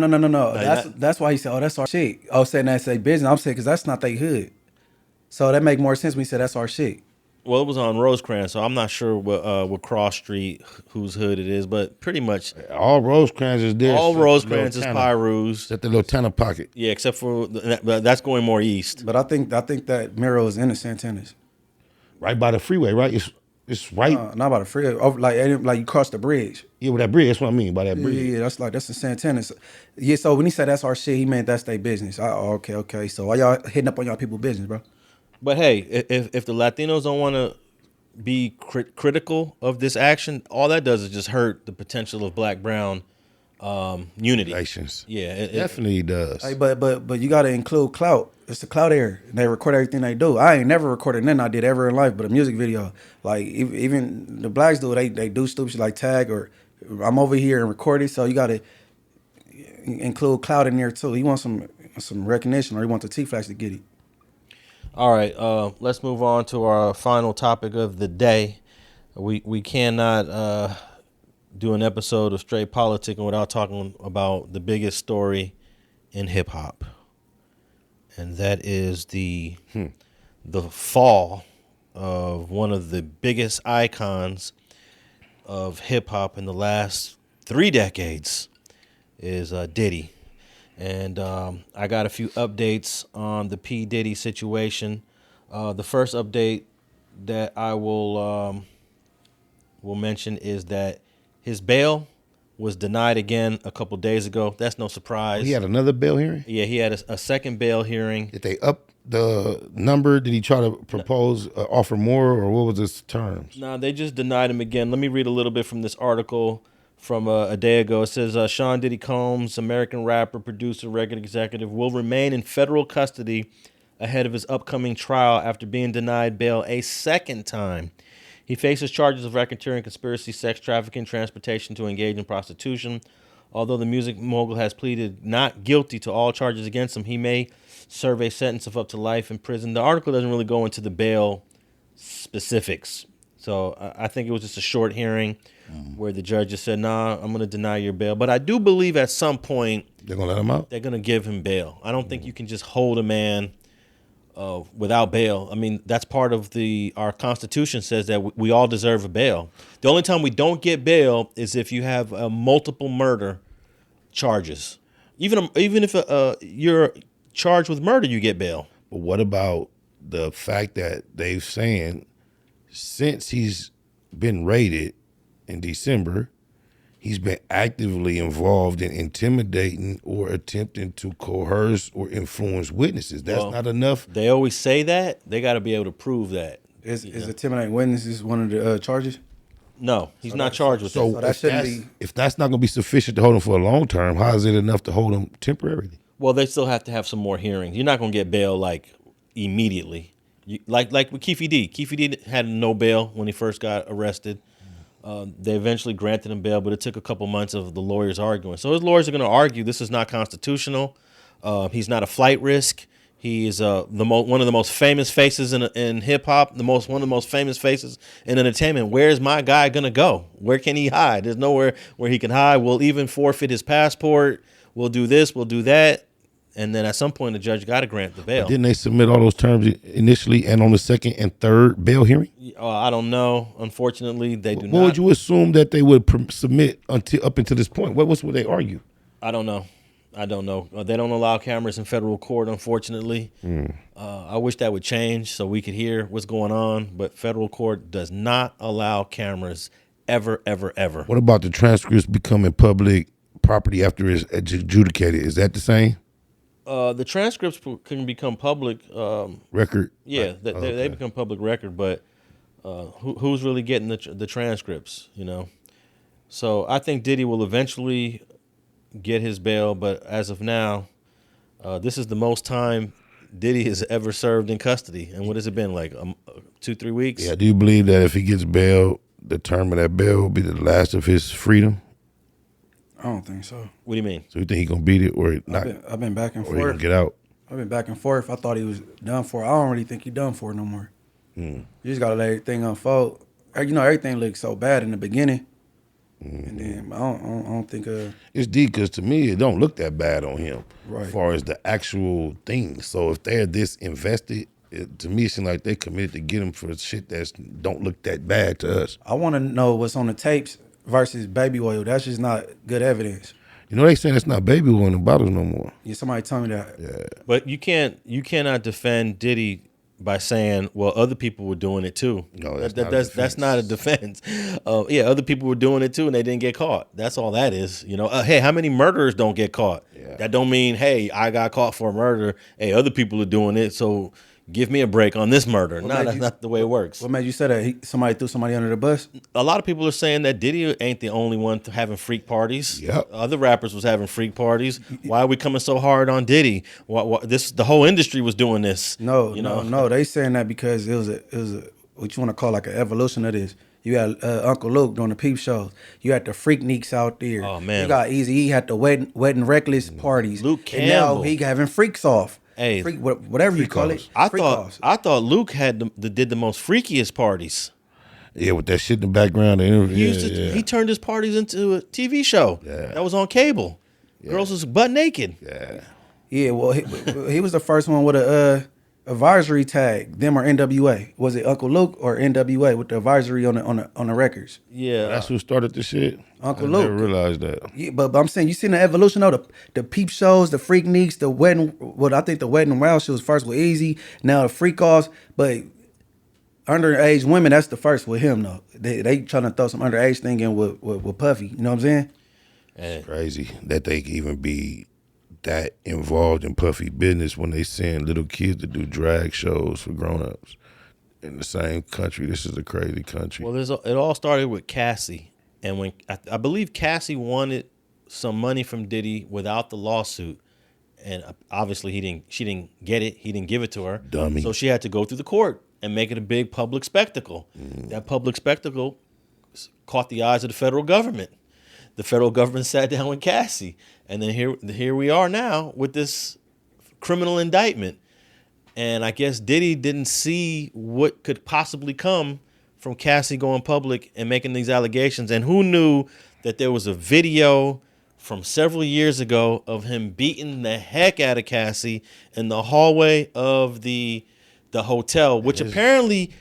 That's why he said, "Oh, that's our shit." Oh, saying that's their business. I'm saying because that's not their hood. So that make more sense when he said that's our shit. Well, it was on Rosecrans, so I'm not sure what cross street, whose hood it is, but pretty much All Rosecrans is there. all except the Rosecrans is little Tanner- Pyrus. except the little Tanner pocket. Yeah, except for that's going more east. But I think that mural is in the Santanas. Right by the freeway, right? It's right. Not about a freeway. Over, like you cross the bridge. Yeah, with that bridge. That's what I mean by that bridge. Yeah, that's the Santanas. Yeah, so when he said that's our shit, he meant that's their business. Okay. So why y'all hitting up on y'all people business, bro? But hey, if the Latinos don't want to be critical of this action, all that does is just hurt the potential of black-brown unity. Relations. Yeah, it Definitely does. Hey, but you got to include clout. It's the clout era. And they record everything they do. I ain't never recorded nothing I did ever in life but a music video. Like even the blacks do, they do stupid shit like tag or I'm over here and record it. So you got to include clout in there too. He wants some recognition, or he wants the T-Flash to get it. All right, let's move on to our final topic of the day. We cannot do an episode of Straight Politicking without talking about the biggest story in hip hop, and that is the fall of one of the biggest icons of hip hop in the last 3 decades, is Diddy. And I got a few updates on the P. Diddy situation. The first update that I will mention is that his bail was denied again a couple days ago. That's no surprise. He had another bail hearing? Yeah, he had a second bail hearing. Did they up the number? Did he try to propose, offer more, or what was his terms? No, they just denied him again. Let me read a little bit from this article from a day ago. It says, Sean Diddy Combs, American rapper, producer, record executive, will remain in federal custody ahead of his upcoming trial after being denied bail a second time. He faces charges of racketeering, conspiracy, sex trafficking, transportation to engage in prostitution. Although the music mogul has pleaded not guilty to all charges against him, he may serve a sentence of up to life in prison. The article doesn't really go into the bail specifics. So I think it was just a short hearing where the judge just said, nah, I'm going to deny your bail. But I do believe at some point They're going to let him out? they're going to give him bail. I don't think you can just hold a man without bail. I mean, that's part of our Constitution says that we all deserve a bail. The only time we don't get bail is if you have multiple murder charges. Even if you're charged with murder, you get bail. But what about the fact that they're saying since he's been raided in December, he's been actively involved in intimidating or attempting to coerce or influence witnesses? That's not enough. They always say that. They got to be able to prove that. Is intimidating witnesses one of the charges? No, he's not charged with So that. if that's not going to be sufficient to hold him for a long term, how is it enough to hold him temporarily? Well, they still have to have some more hearings. You're not going to get bail like immediately. Like with Keefe D. Keefe D had no bail when he first got arrested. They eventually granted him bail, but it took a couple months of the lawyers arguing. So his lawyers are going to argue this is not constitutional. He's not a flight risk. He is one of the most famous faces in hip hop, one of the most famous faces in entertainment. Where is my guy going to go? Where can he hide? There's nowhere where he can hide. We'll even forfeit his passport. we'll do this, we'll do that. And then at some point, the judge got to grant the bail. Didn't they submit all those terms initially and on the second and third bail hearing? I don't know. Unfortunately, they do not. What would you assume that they would submit up until this point? What would they argue? I don't know. They don't allow cameras in federal court, unfortunately. I wish that would change so we could hear what's going on. But federal court does not allow cameras ever, ever, ever. What about the transcripts becoming public property after it's adjudicated? Is that the same? The transcripts can become public record. Yeah, they become public record, but who's really getting the transcripts? You know, so I think Diddy will eventually get his bail, but as of now, this is the most time Diddy has ever served in custody. And what has it been, like 2-3 weeks? Yeah. Do you believe that if he gets bail, the term of that bail will be the last of his freedom? I don't think so. What do you mean? So you think he gonna beat it or not? I've been back and or he forth. gonna get out? I've been back and forth. I thought he was done for. I don't really think he's done for no more. You just gotta let everything unfold. You know, everything looked so bad in the beginning, and then I don't think. It's deep because to me it don't look that bad on him, Right. as far as the actual thing. So if they're this invested, to me it seems like they committed to get him for shit that don't look that bad to us. I want to know what's on the tapes versus baby oil. That's just not good evidence. You know, they saying it's not baby oil in the bottles no more. Yeah, somebody told me that. Yeah. But you cannot defend Diddy by saying, well, other people were doing it too. No, that's not a defense. Yeah, other people were doing it too, and they didn't get caught. That's all that is. You know, hey, how many murderers don't get caught? Yeah. That don't mean, hey, I got caught for a murder. Hey, other people are doing it, so give me a break on this murder. No, that's not the way it works. What made you say that? Somebody threw somebody under the bus? A lot of people are saying that Diddy ain't the only one having freak parties. Yep. Other rappers was having freak parties. Why are we coming so hard on Diddy? The whole industry was doing this. No. They saying that because it was a what you want to call like an evolution of this. You had Uncle Luke doing the peep shows. You had the Freakniks out there. Oh man, you got Easy. He had the wedding reckless parties. Luke and now Campbell. he having freaks off. Hey, whatever you call it. I thought Luke did the most freakiest parties. Yeah, with that shit in the background. The interview. He turned his parties into a TV show that was on cable. Girls was butt naked. Yeah, well, he was the first one with a advisory tag. Them or NWA. Was it Uncle Luke or NWA with the advisory on the records? Yeah, that's who started the shit. Uncle I Luke. never realized that. Yeah, but I'm saying you seen the evolution of the peep shows, the Freakniks, the wedding. Well, I think the wedding wow show was first with Easy. Now the freak offs, but underage women, that's the first with him though. They trying to throw some underage thing in with Puffy. You know what I'm saying? It's crazy that they can even be that involved in Puffy business when they send little kids to do drag shows for grown-ups in the same country. This is a crazy country. Well, it all started with Cassie. And when I believe Cassie wanted some money from Diddy without the lawsuit, and obviously she didn't get it. He didn't give it to her. Dummy. So she had to go through the court and make it a big public spectacle. That public spectacle caught the eyes of the federal government. The federal government sat down with Cassie, and then here we are now with this criminal indictment. And I guess Diddy didn't see what could possibly come from Cassie going public and making these allegations. And who knew that there was a video from several years ago of him beating the heck out of Cassie in the hallway of the hotel, which apparently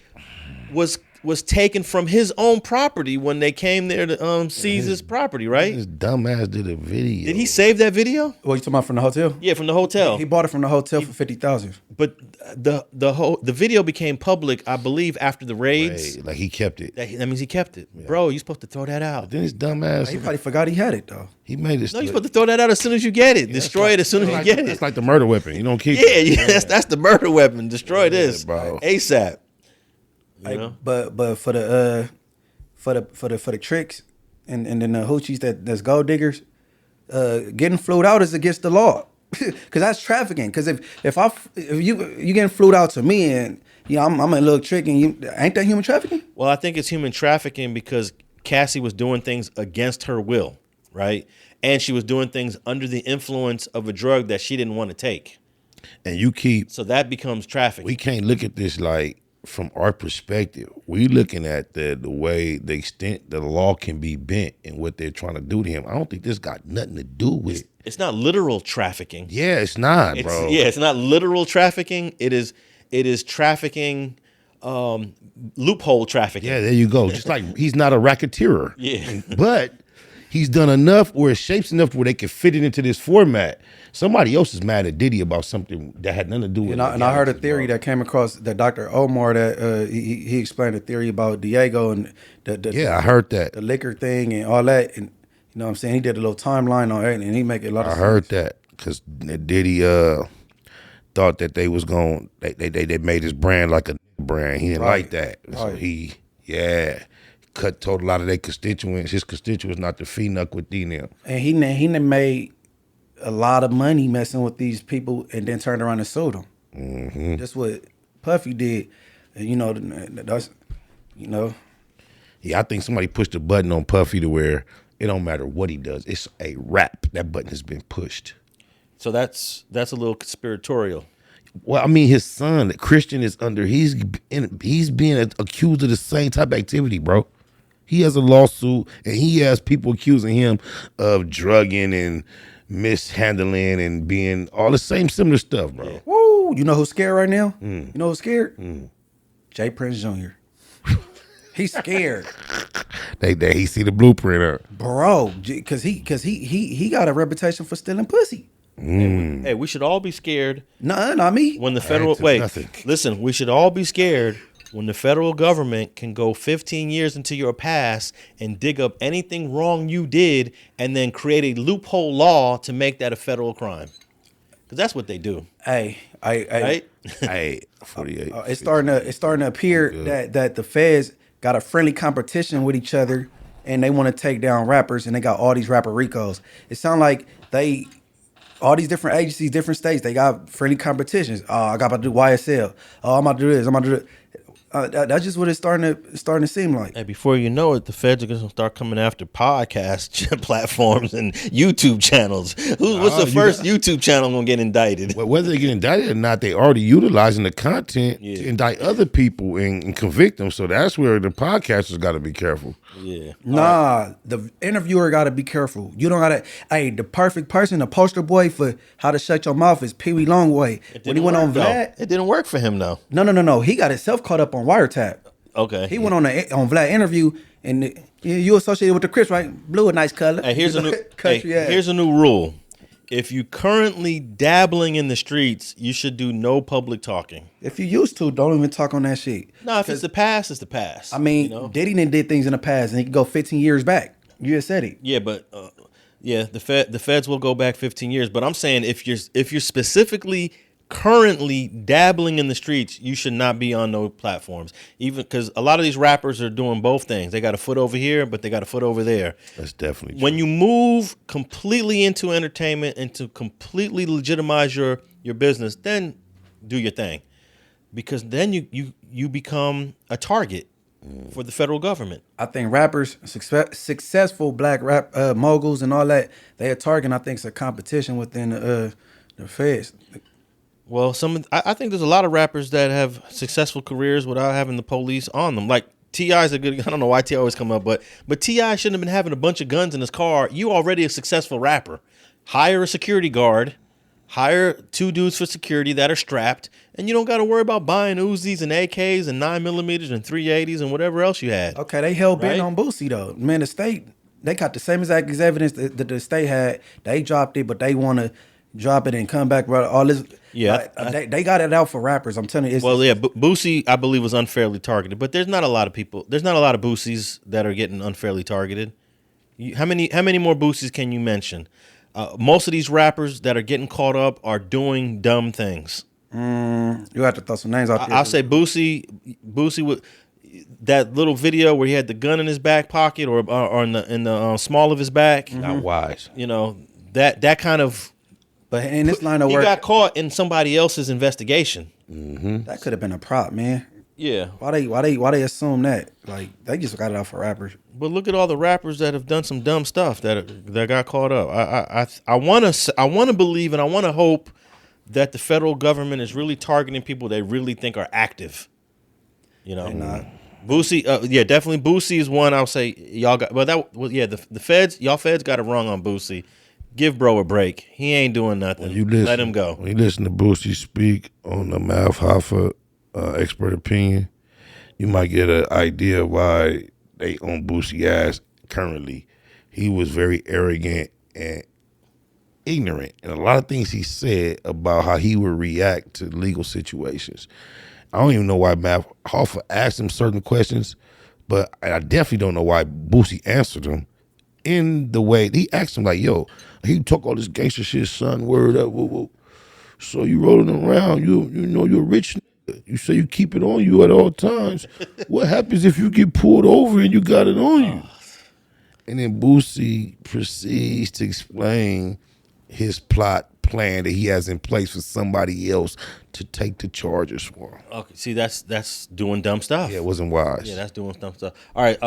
was taken from his own property when they came there to seize his property, right? This dumbass did a video. Did he save that video? What, you talking about from the hotel? Yeah, from the hotel. He bought it from the hotel for $50,000. But the video became public, I believe, after the raids. Like he kept it. That means he kept it. Yeah. Bro, you're supposed to throw that out. But then his dumbass. He probably forgot he had it though. He made it. No, you're supposed to throw that out as soon as you get it. Destroy it as soon as you get it. It's like the murder weapon. You don't keep it. Yeah, that's the murder weapon. Destroy this, bro. ASAP. You know? But for the tricks and then the hoochies that's gold diggers, getting flued out is against the law. Cause that's trafficking. Cause if you getting flued out to me and I'm a little trick and you ain't that human trafficking? Well, I think it's human trafficking because Cassie was doing things against her will, right? And she was doing things under the influence of a drug that she didn't want to take. And you keep. So that becomes trafficking. We can't look at this like from our perspective, we looking at the way the extent that the law can be bent and what they're trying to do to him. I don't think this got nothing to do with. It's not literal trafficking. Yeah, it's not, bro. Yeah, it's not literal trafficking. It is trafficking, loophole trafficking. Yeah, there you go. Just like he's not a racketeer. Yeah. But he's done enough where it shapes enough where they can fit it into this format. Somebody else is mad at Diddy about something that had nothing to do with it. And I heard a theory that came across that Dr. Omar that he explained a theory about Diego and I heard that. the liquor thing and all that, and you know what I'm saying, he did a little timeline on it and he make a lot of sense. I heard that because Diddy thought that they was going they made his brand like a brand. He didn't like that, so he told a lot of their constituents. His constituents not to fenuck with them. And he made a lot of money messing with these people and then turned around and sold them. Mm-hmm. That's what Puffy did. And that's. Yeah, I think somebody pushed a button on Puffy to where it don't matter what he does. It's a rap. That button has been pushed. So that's a little conspiratorial. Well, I mean, his son, Christian, is under. He's being accused of the same type of activity, bro. He has a lawsuit, and he has people accusing him of drugging and mishandling and being all the same similar stuff, bro. Yeah. Woo! You know who's scared right now? You know who's scared? Jay Prince Jr. He's scared. He see the blueprint up, bro. Because he got a reputation for stealing pussy. Hey, we should all be scared. No, not me. When the federal listen, we should all be scared when the federal government can go 15 years into your past and dig up anything wrong you did and then create a loophole law to make that a federal crime. Because that's what they do. Hey, right? Hey, 48. It's starting to appear that the feds got a friendly competition with each other, and they want to take down rappers, and they got all these rapper ricos. It sounds like all these different agencies, different states, they got friendly competitions. Oh, I got to do YSL. Oh, I'm about to do this. I'm about to do it. That's just what it's starting to seem like. And before you know it, the feds are going to start coming after podcast platforms and YouTube channels. What's the first YouTube channel going to get indicted? Well, whether they get indicted or not, they already utilizing the content to indict other people and convict them. So that's where the podcasters got to be careful. Yeah. Nah, the interviewer got to be careful. You don't got to. Hey, the perfect person, the poster boy for how to shut your mouth is Pee Wee Longway. When he went on Vlad, it didn't work for him though. No. He got himself caught up on wiretap. Okay. He went on Vlad interview, and you associated with the Crips, right? Blue a nice color. Hey, here's a new rule. If you currently dabbling in the streets, you should do no public talking. If you used to, don't even talk on that shit. No, if it's the past, it's the past. I mean, Diddy did things in the past, and he could go 15 years back. You just said it. Yeah, but the feds will go back 15 years. But I'm saying if you're specifically currently dabbling in the streets, you should not be on no platforms. Even because a lot of these rappers are doing both things. They got a foot over here, but they got a foot over there. That's definitely true. When you move completely into entertainment and to completely legitimize your business, then do your thing. Because then you become a target for the federal government. I think rappers, successful black rap moguls and all that, they are targeting, I think, it's a competition within the feds. Well, I think there's a lot of rappers that have successful careers without having the police on them. Like T.I.'s a good. I don't know why T.I. always come up, but T.I. shouldn't have been having a bunch of guns in his car. You already a successful rapper. Hire a security guard. Hire 2 dudes for security that are strapped, and you don't got to worry about buying Uzis and AKs and 9mm and 380s and whatever else you had. Okay, they hell bent on Boosie though. Man, the state, they got the same exact evidence that the state had. They dropped it, but they want to drop it and come back. All this. Yeah, they got it out for rappers. I'm telling you. Boosie, I believe, was unfairly targeted, but there's not a lot of people. There's not a lot of Boosies that are getting unfairly targeted. How many more Boosies can you mention? Most of these rappers that are getting caught up are doing dumb things. You have to throw some names out there. I'll say Boosie with that little video where he had the gun in his back pocket or in the small of his back. Not wise. You know that kind of. But in this line of work, he got caught in somebody else's investigation. Mm-hmm. That could have been a prop, man. Yeah. Why they assume that? Like they just got it out for rappers. But look at all the rappers that have done some dumb stuff that got caught up. I want to believe and I want to hope that the federal government is really targeting people they really think are active. You know, not. Boosie, yeah, definitely Boosie is one. I'll say y'all got, the feds, y'all feds got it wrong on Boosie. Give bro a break. He ain't doing nothing. Let him go. When you listen to Boosie speak on the Mav Hoffa expert opinion, you might get an idea why they on Boosie ass currently. He was very arrogant and ignorant, and a lot of things he said about how he would react to legal situations. I don't even know why Mav Hoffa asked him certain questions, but I definitely don't know why Boosie answered them in the way he asked him, like, yo, he talk all this gangster shit, son, word up, whoa, whoa. So you rolling around, you know you're rich nigga. You say you keep it on you at all times. What happens if you get pulled over and you got it on you? And then Boosie proceeds to explain his plot plan that he has in place for somebody else to take the charges for him. Okay, see, that's doing dumb stuff. Yeah, it wasn't wise. Yeah, that's doing dumb stuff. All right,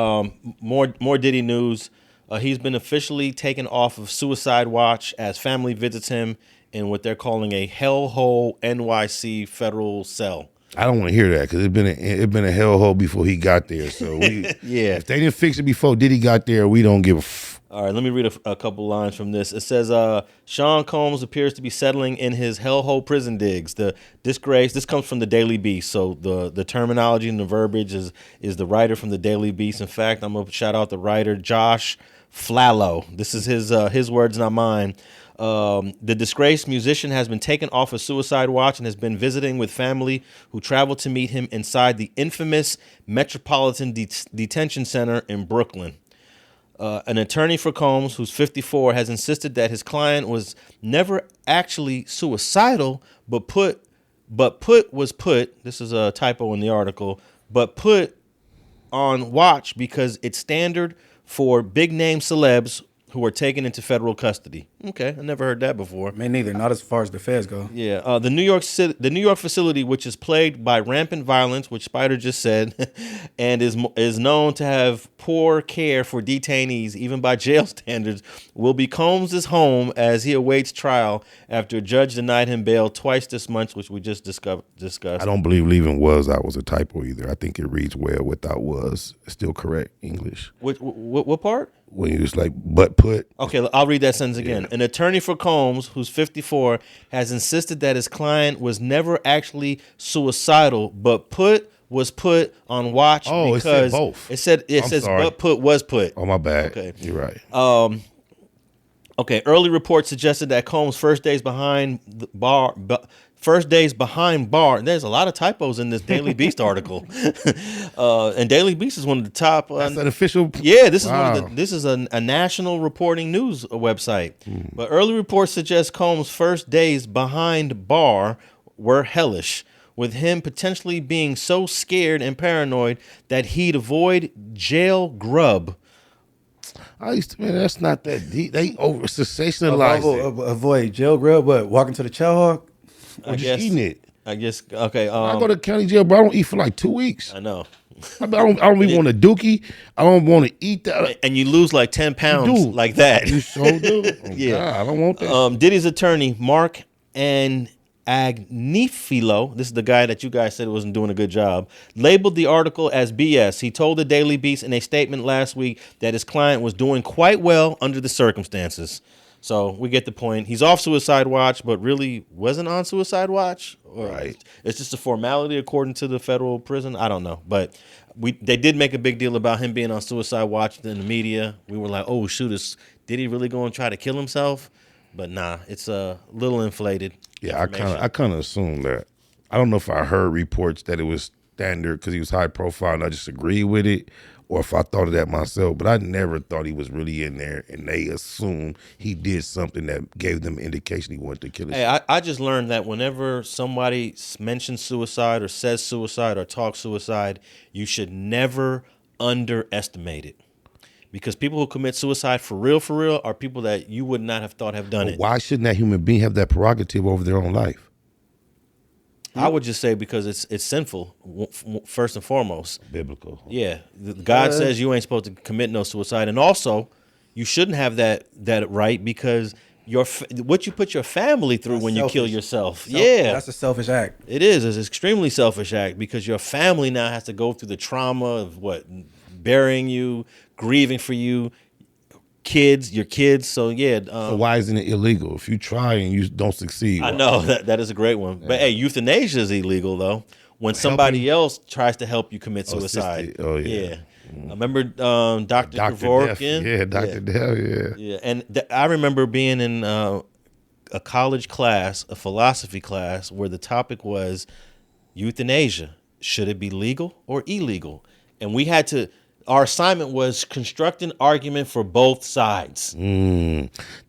more Diddy news. He's been officially taken off of suicide watch as family visits him in what they're calling a hellhole NYC federal cell. I don't want to hear that because it been a hellhole before he got there. So Yeah. If they didn't fix it before Diddy got there, we don't give a All right, let me read a couple lines from this. It says, Sean Combs appears to be settling in his hellhole prison digs. The disgrace, this comes from the Daily Beast, so the terminology and the verbiage is the writer from the Daily Beast. In fact, I'm going to shout out the writer, Josh Flallow. This is his words, not mine. The disgraced musician has been taken off of suicide watch and has been visiting with family who traveled to meet him inside the infamous Metropolitan Detention Center in Brooklyn. An attorney for Combs, who's 54, has insisted that his client was never actually suicidal, but was put, this is a typo in the article, but put on watch because it's standard for big name celebs who are taken into federal custody. Okay, I never heard that before. Me neither. Not as far as the feds go. Yeah, the New York facility, which is plagued by rampant violence, which Spider just said, and is known to have poor care for detainees, even by jail standards, will be Combs' home as he awaits trial after a judge denied him bail twice this month, which we just discussed. I don't believe leaving was out was a typo either. I think it reads well without was. It's still correct English. What part? When you was like, but put. Okay, I'll read that sentence again. Yeah. An attorney for Combs, who's 54, has insisted that his client was never actually suicidal, but was put on watch because it said both. It says sorry. But put was put. Oh, my bad. Okay, you're right. Okay, early reports suggested that Combs' first days behind bar. There's a lot of typos in this Daily Beast article, and Daily Beast is one of the top. That's an official. Yeah, this is a national reporting news website. But early reports suggest Combs' first days behind bar were hellish, with him potentially being so scared and paranoid that he'd avoid jail grub. That's not that deep. They over sensationalize it. Avoid jail grub, but walking to the chow hog. Or just eating it. I guess. Okay. I go to county jail, but I don't eat for like 2 weeks. I know. I don't even want a dookie. I don't want to eat that. And you lose like 10 pounds like that. You so do. Oh, yeah. God, I don't want that. Diddy's attorney, Mark and Agnifilo, this is the guy that you guys said wasn't doing a good job, labeled the article as BS. He told the Daily Beast in a statement last week that his client was doing quite well under the circumstances. So we get the point. He's off suicide watch, but really wasn't on suicide watch. Right. It's just a formality according to the federal prison. I don't know. But they did make a big deal about him being on suicide watch in the media. We were like, oh, shoot, did he really go and try to kill himself? But nah, it's a little inflated. Yeah, I kind of assumed that. I don't know if I heard reports that it was standard because he was high profile and I just agreed with it, or if I thought of that myself, but I never thought he was really in there, and they assumed he did something that gave them indication he wanted to kill himself. Hey, I just learned that whenever somebody mentions suicide or says suicide or talks suicide, you should never underestimate it. Because people who commit suicide for real, are people that you would not have thought have done it. Why shouldn't that human being have that prerogative over their own life? I would just say because it's sinful, first and foremost. Biblical. Yeah. God says you ain't supposed to commit no suicide. And also, you shouldn't have that right because what you put your family through when you kill yourself. Yeah, that's a selfish act. It is. It's an extremely selfish act because your family now has to go through the trauma of burying you, grieving for you, your kids. So yeah. So why isn't it illegal? If you try and you don't succeed. I know that is a great one. Yeah. But hey, euthanasia is illegal though. When somebody else tries to help you commit suicide. Oh yeah. I remember Dr. Kevorkian. Yeah, Dr. Death, yeah. Yeah, and I remember being in a college class, a philosophy class, where the topic was euthanasia. Should it be legal or illegal? And our assignment was construct an argument for both sides.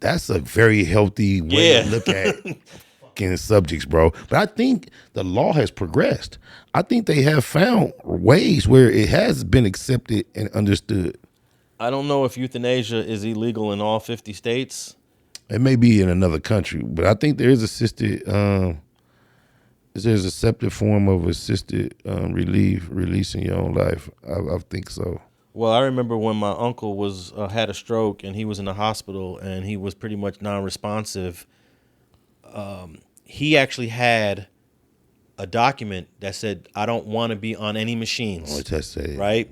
That's a very healthy way to look at subjects, bro. But I think the law has progressed. I think they have found ways where it has been accepted and understood. I don't know if euthanasia is illegal in all 50 states. It may be in another country, but I think there is there's a accepted form of assisted releasing your own life. I think so. Well, I remember when my uncle had a stroke and he was in the hospital and he was pretty much non-responsive. He actually had a document that said, I don't want to be on any machines. Oh, that's it. Right?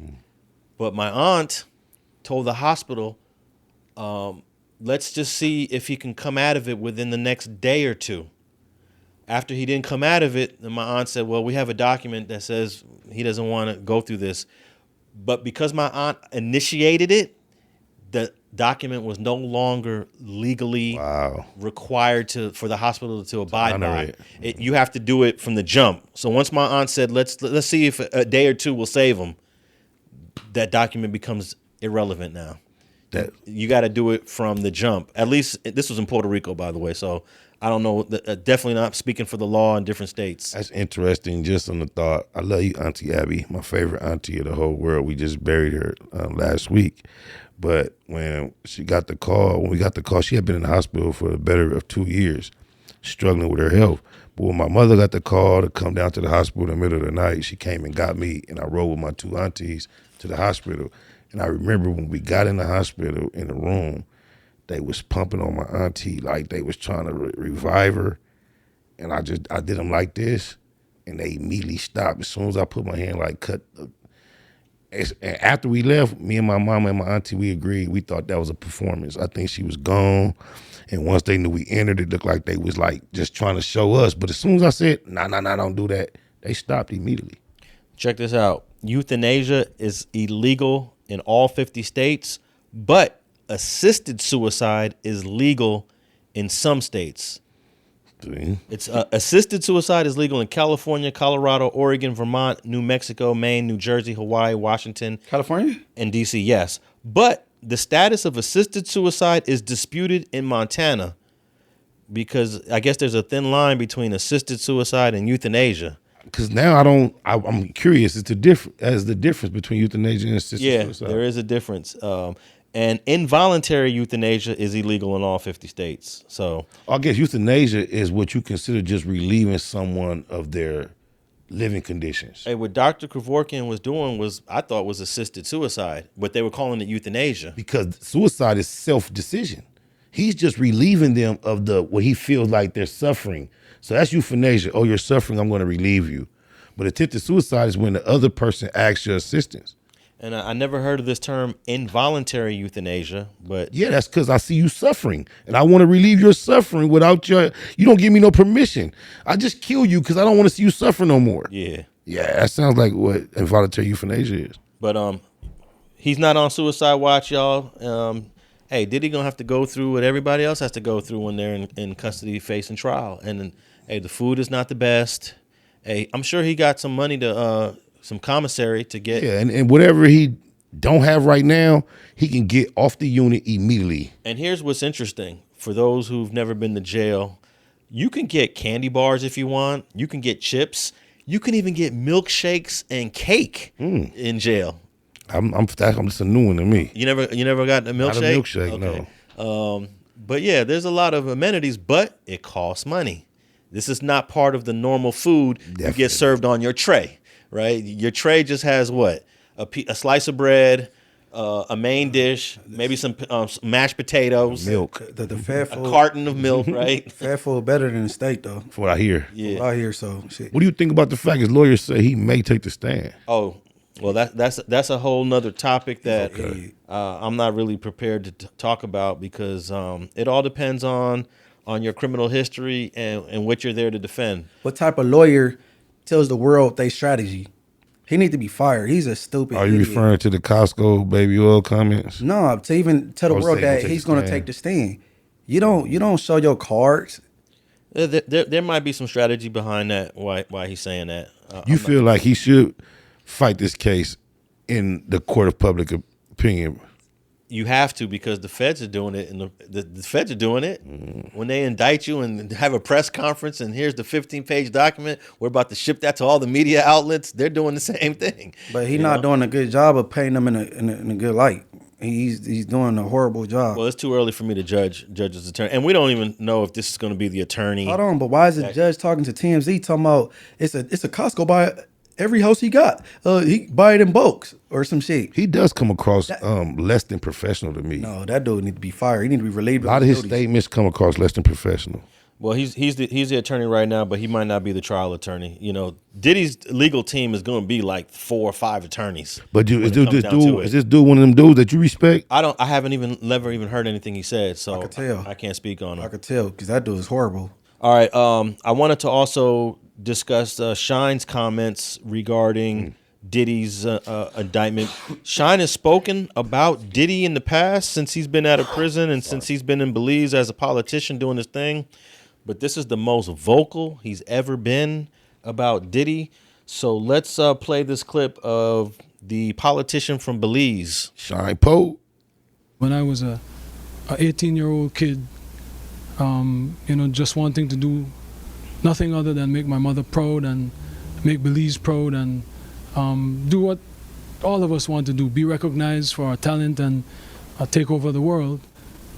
But my aunt told the hospital, let's just see if he can come out of it within the next day or two. After he didn't come out of it, then my aunt said, well, we have a document that says he doesn't want to go through this. But because my aunt initiated it, the document was no longer legally required for the hospital to abide by. You have to do it from the jump. So once my aunt said, let's see if a day or two will save him, that document becomes irrelevant now. You got to do it from the jump. At least this was in Puerto Rico, by the way. So I don't know. Definitely not speaking for the law in different states. That's interesting. Just on the thought, I love you, Auntie Abby, my favorite auntie of the whole world. We just buried her last week. But when we got the call, she had been in the hospital for the better of 2 years, struggling with her health. But when my mother got the call to come down to the hospital in the middle of the night, she came and got me, and I rode with my two aunties to the hospital. And I remember when we got in the hospital in the room, they was pumping on my auntie like they was trying to revive her. And I did them like this, and they immediately stopped. As soon as I put my hand and after we left, me and my mama and my auntie, we agreed. We thought that was a performance. I think she was gone. And once they knew we entered, it looked like they was like just trying to show us. But as soon as I said, nah, don't do that, they stopped immediately. Check this out. Euthanasia is illegal in all 50 states, but assisted suicide is legal in some states. It's assisted suicide is legal in California, Colorado, Oregon, Vermont, New Mexico, Maine, New Jersey, Hawaii, Washington, California, and DC. Yes, but the status of assisted suicide is disputed in Montana because I guess there's a thin line between assisted suicide and euthanasia. Because now I'm curious. It's the difference between euthanasia and assisted suicide. Yeah, there is a difference. And involuntary euthanasia is illegal in all 50 states. So I guess euthanasia is what you consider just relieving someone of their living conditions. Hey, what Dr. Kevorkian was doing I thought was assisted suicide, but they were calling it euthanasia. Because suicide is self-decision. He's just relieving them of what he feels like they're suffering. So that's euthanasia. Oh, you're suffering, I'm going to relieve you. But attempted suicide is when the other person asks your assistance. And I never heard of this term involuntary euthanasia, but yeah, that's because I see you suffering, and I want to relieve your suffering without you don't give me no permission. I just kill you because I don't want to see you suffer no more. Yeah, that sounds like what involuntary euthanasia is. But he's not on suicide watch, y'all. Hey, Diddy gonna have to go through what everybody else has to go through when they're in custody facing trial, and hey, the food is not the best. Hey, I'm sure he got some money to some commissary to get. Yeah, and whatever he don't have right now, he can get off the unit immediately. And here's what's interesting. For those who've never been to jail, you can get candy bars if you want. You can get chips. You can even get milkshakes and cake in jail. That's a new one to me. You never got a milkshake? Not a milkshake, okay. No. But yeah, there's a lot of amenities, but it costs money. This is not part of the normal food you get served on your tray, right? Your tray just has what? A slice of bread, a main dish, maybe some mashed potatoes, Milk. The fat a food, carton of milk, right? fat food better than the steak though. That's what I hear. Yeah. What I hear, so shit. What do you think about the fact his lawyers say he may take the stand? Oh, well, that's a whole nother topic that I'm not really prepared to talk about because it all depends on your criminal history and what you're there to defend. What type of lawyer tells the world they strategy? He need to be fired. He's a stupid. Are you idiot. referring to the Costco baby oil comments? No, to even tell the Oh, world say he gonna that take he's the going to stand. take the stand. You don't show your cards. There might be some strategy behind that. Why he's saying that? You feel like he should fight this case in the court of public opinion? You have to because the feds are doing it, and the feds are doing it. When they indict you and have a press conference, and here's the 15-page document, we're about to ship that to all the media outlets. They're doing the same thing. But he's not doing a good job of painting them in a good light. He's doing a horrible job. Well, it's too early for me to judge his attorney, and we don't even know if this is going to be the attorney. Hold on, but why is the judge talking to TMZ talking about it's a Costco buy every house he got? He buy it in bulks or some shit. He does come across less than professional to me. No, that dude need to be fired. He need to be relieved. A lot of his statements come across less than professional. Well, he's the attorney right now, but he might not be the trial attorney. You know, Diddy's legal team is going to be like 4 or 5 attorneys. But when is it comes down to it. this dude one of them dudes that you respect? I haven't never even heard anything he said, so I could tell. I can't speak on him. I could tell because that dude is horrible. All right. I wanted to also discuss Shyne's comments regarding Diddy's indictment. Shyne has spoken about Diddy in the past since he's been out of prison and since he's been in Belize as a politician doing his thing. But this is the most vocal he's ever been about Diddy. So let's play this clip of the politician from Belize. Shyne Poe. When I was a 18-year-old kid, just wanting to do nothing other than make my mother proud and make Belize proud and do what all of us want to do, be recognized for our talent and take over the world.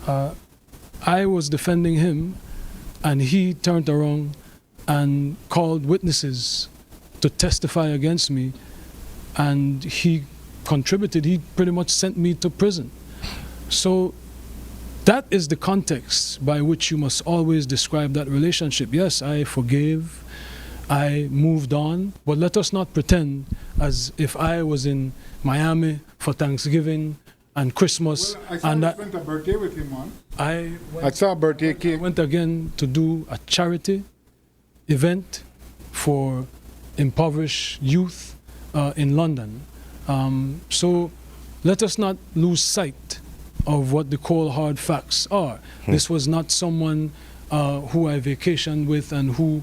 I was defending him, and he turned around and called witnesses to testify against me, and he contributed. He pretty much sent me to prison. So that is the context by which you must always describe that relationship. Yes, I forgave, I moved on, but let us not pretend as if I was in Miami for Thanksgiving and Christmas. Well, I saw you spent a birthday with him, man. I saw a birthday cake. I went again to do a charity event for impoverished youth in London. So let us not lose sight of what the cold hard facts are. This was not someone who I vacationed with and who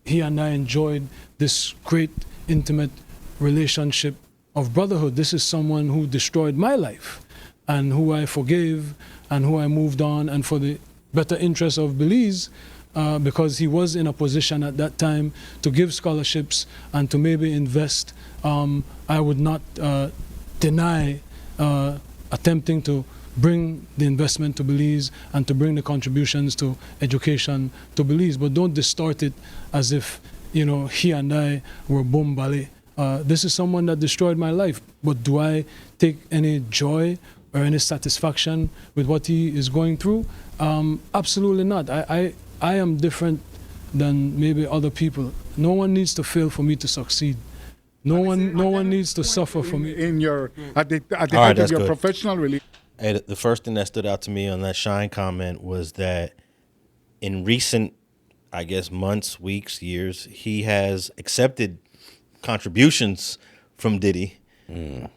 he and I enjoyed this great intimate relationship of brotherhood. This is someone who destroyed my life and who I forgave and who I moved on, and for the better interest of Belize, because he was in a position at that time to give scholarships and to maybe invest. I would not deny attempting to bring the investment to Belize and to bring the contributions to education to Belize, but don't distort it as if, he and I were bombale. This is someone that destroyed my life, but do I take any joy or any satisfaction with what he is going through? Absolutely not. I am different than maybe other people. No one needs to fail for me to succeed. No one needs to suffer for me. At the right, height of that's your good. professional relationship. Hey, the first thing that stood out to me on that Shyne comment was that in recent, I guess, months, weeks, years, he has accepted contributions from Diddy.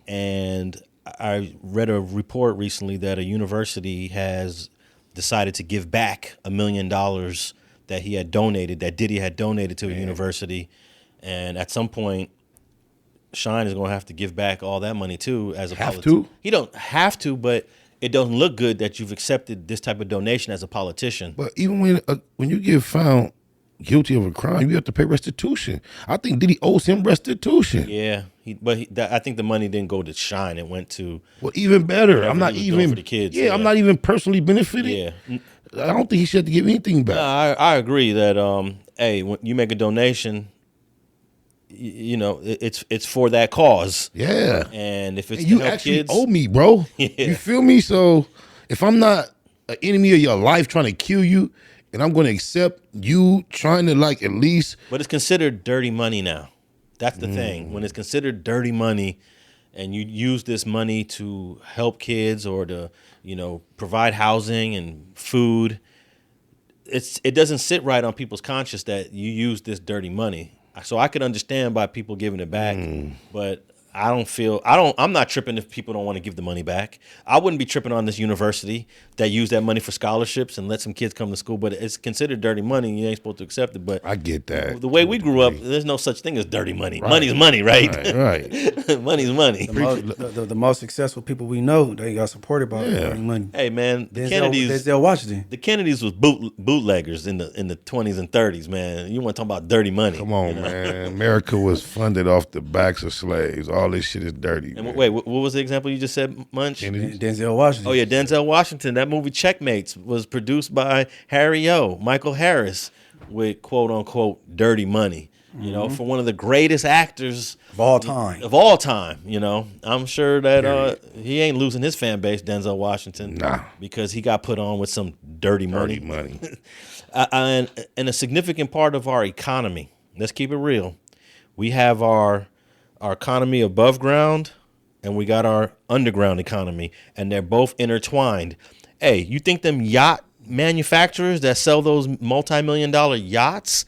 And I read a report recently that a university has decided to give back $1 million that he had donated, that Diddy had donated to a university. And at some point, Shyne is going to have to give back all that money too as a politician. He don't have to, but it doesn't look good that you've accepted this type of donation as a politician. But even when you get found guilty of a crime, you have to pay restitution. I think Diddy owes him restitution. Yeah, I think the money didn't go to Shyne. It went to even better. I'm not he was doing even for the kids. Yeah, I'm not even personally benefiting. Yeah, I don't think he should have to give anything back. No, I agree that hey, when you make a donation, you know, it's for that cause. Yeah. And if it's And to you help actually kids, owe me, bro. Yeah. You feel me? So if I'm not an enemy of your life trying to kill you, and I'm going to accept you trying to like at least. But it's considered dirty money now. That's the thing. When it's considered dirty money, and you use this money to help kids or to, you know, provide housing and food, it doesn't sit right on people's conscience that you use this dirty money. So I could understand by people giving it back, but I'm not tripping if people don't want to give the money back. I wouldn't be tripping on this university that used that money for scholarships and let some kids come to school, but it's considered dirty money and you ain't supposed to accept it. But I get that. The way we grew up, there's no such thing as dirty money. Right. Money's money, right? Right. Money's money. The most successful people we know, they got supported by money. Hey man, the Denzel Washington. The Kennedys was bootleggers in the 20s and 30s, man. You want to talk about dirty money? Come on, man. America was funded off the backs of slaves. All this shit is dirty. And man. wait, what was the example you just said, Munch? Denzel Washington. Oh yeah, Denzel Washington. That movie Checkmates was produced by Harry O. Michael Harris with quote unquote dirty money. You know, for one of the greatest actors of all time. You know, I'm sure that he ain't losing his fan base, Denzel Washington, because he got put on with some dirty money. And a significant part of our economy. Let's keep it real. We have our economy above ground, and we got our underground economy, and they're both intertwined. Hey, you think them yacht manufacturers that sell those multi-million-dollar yachts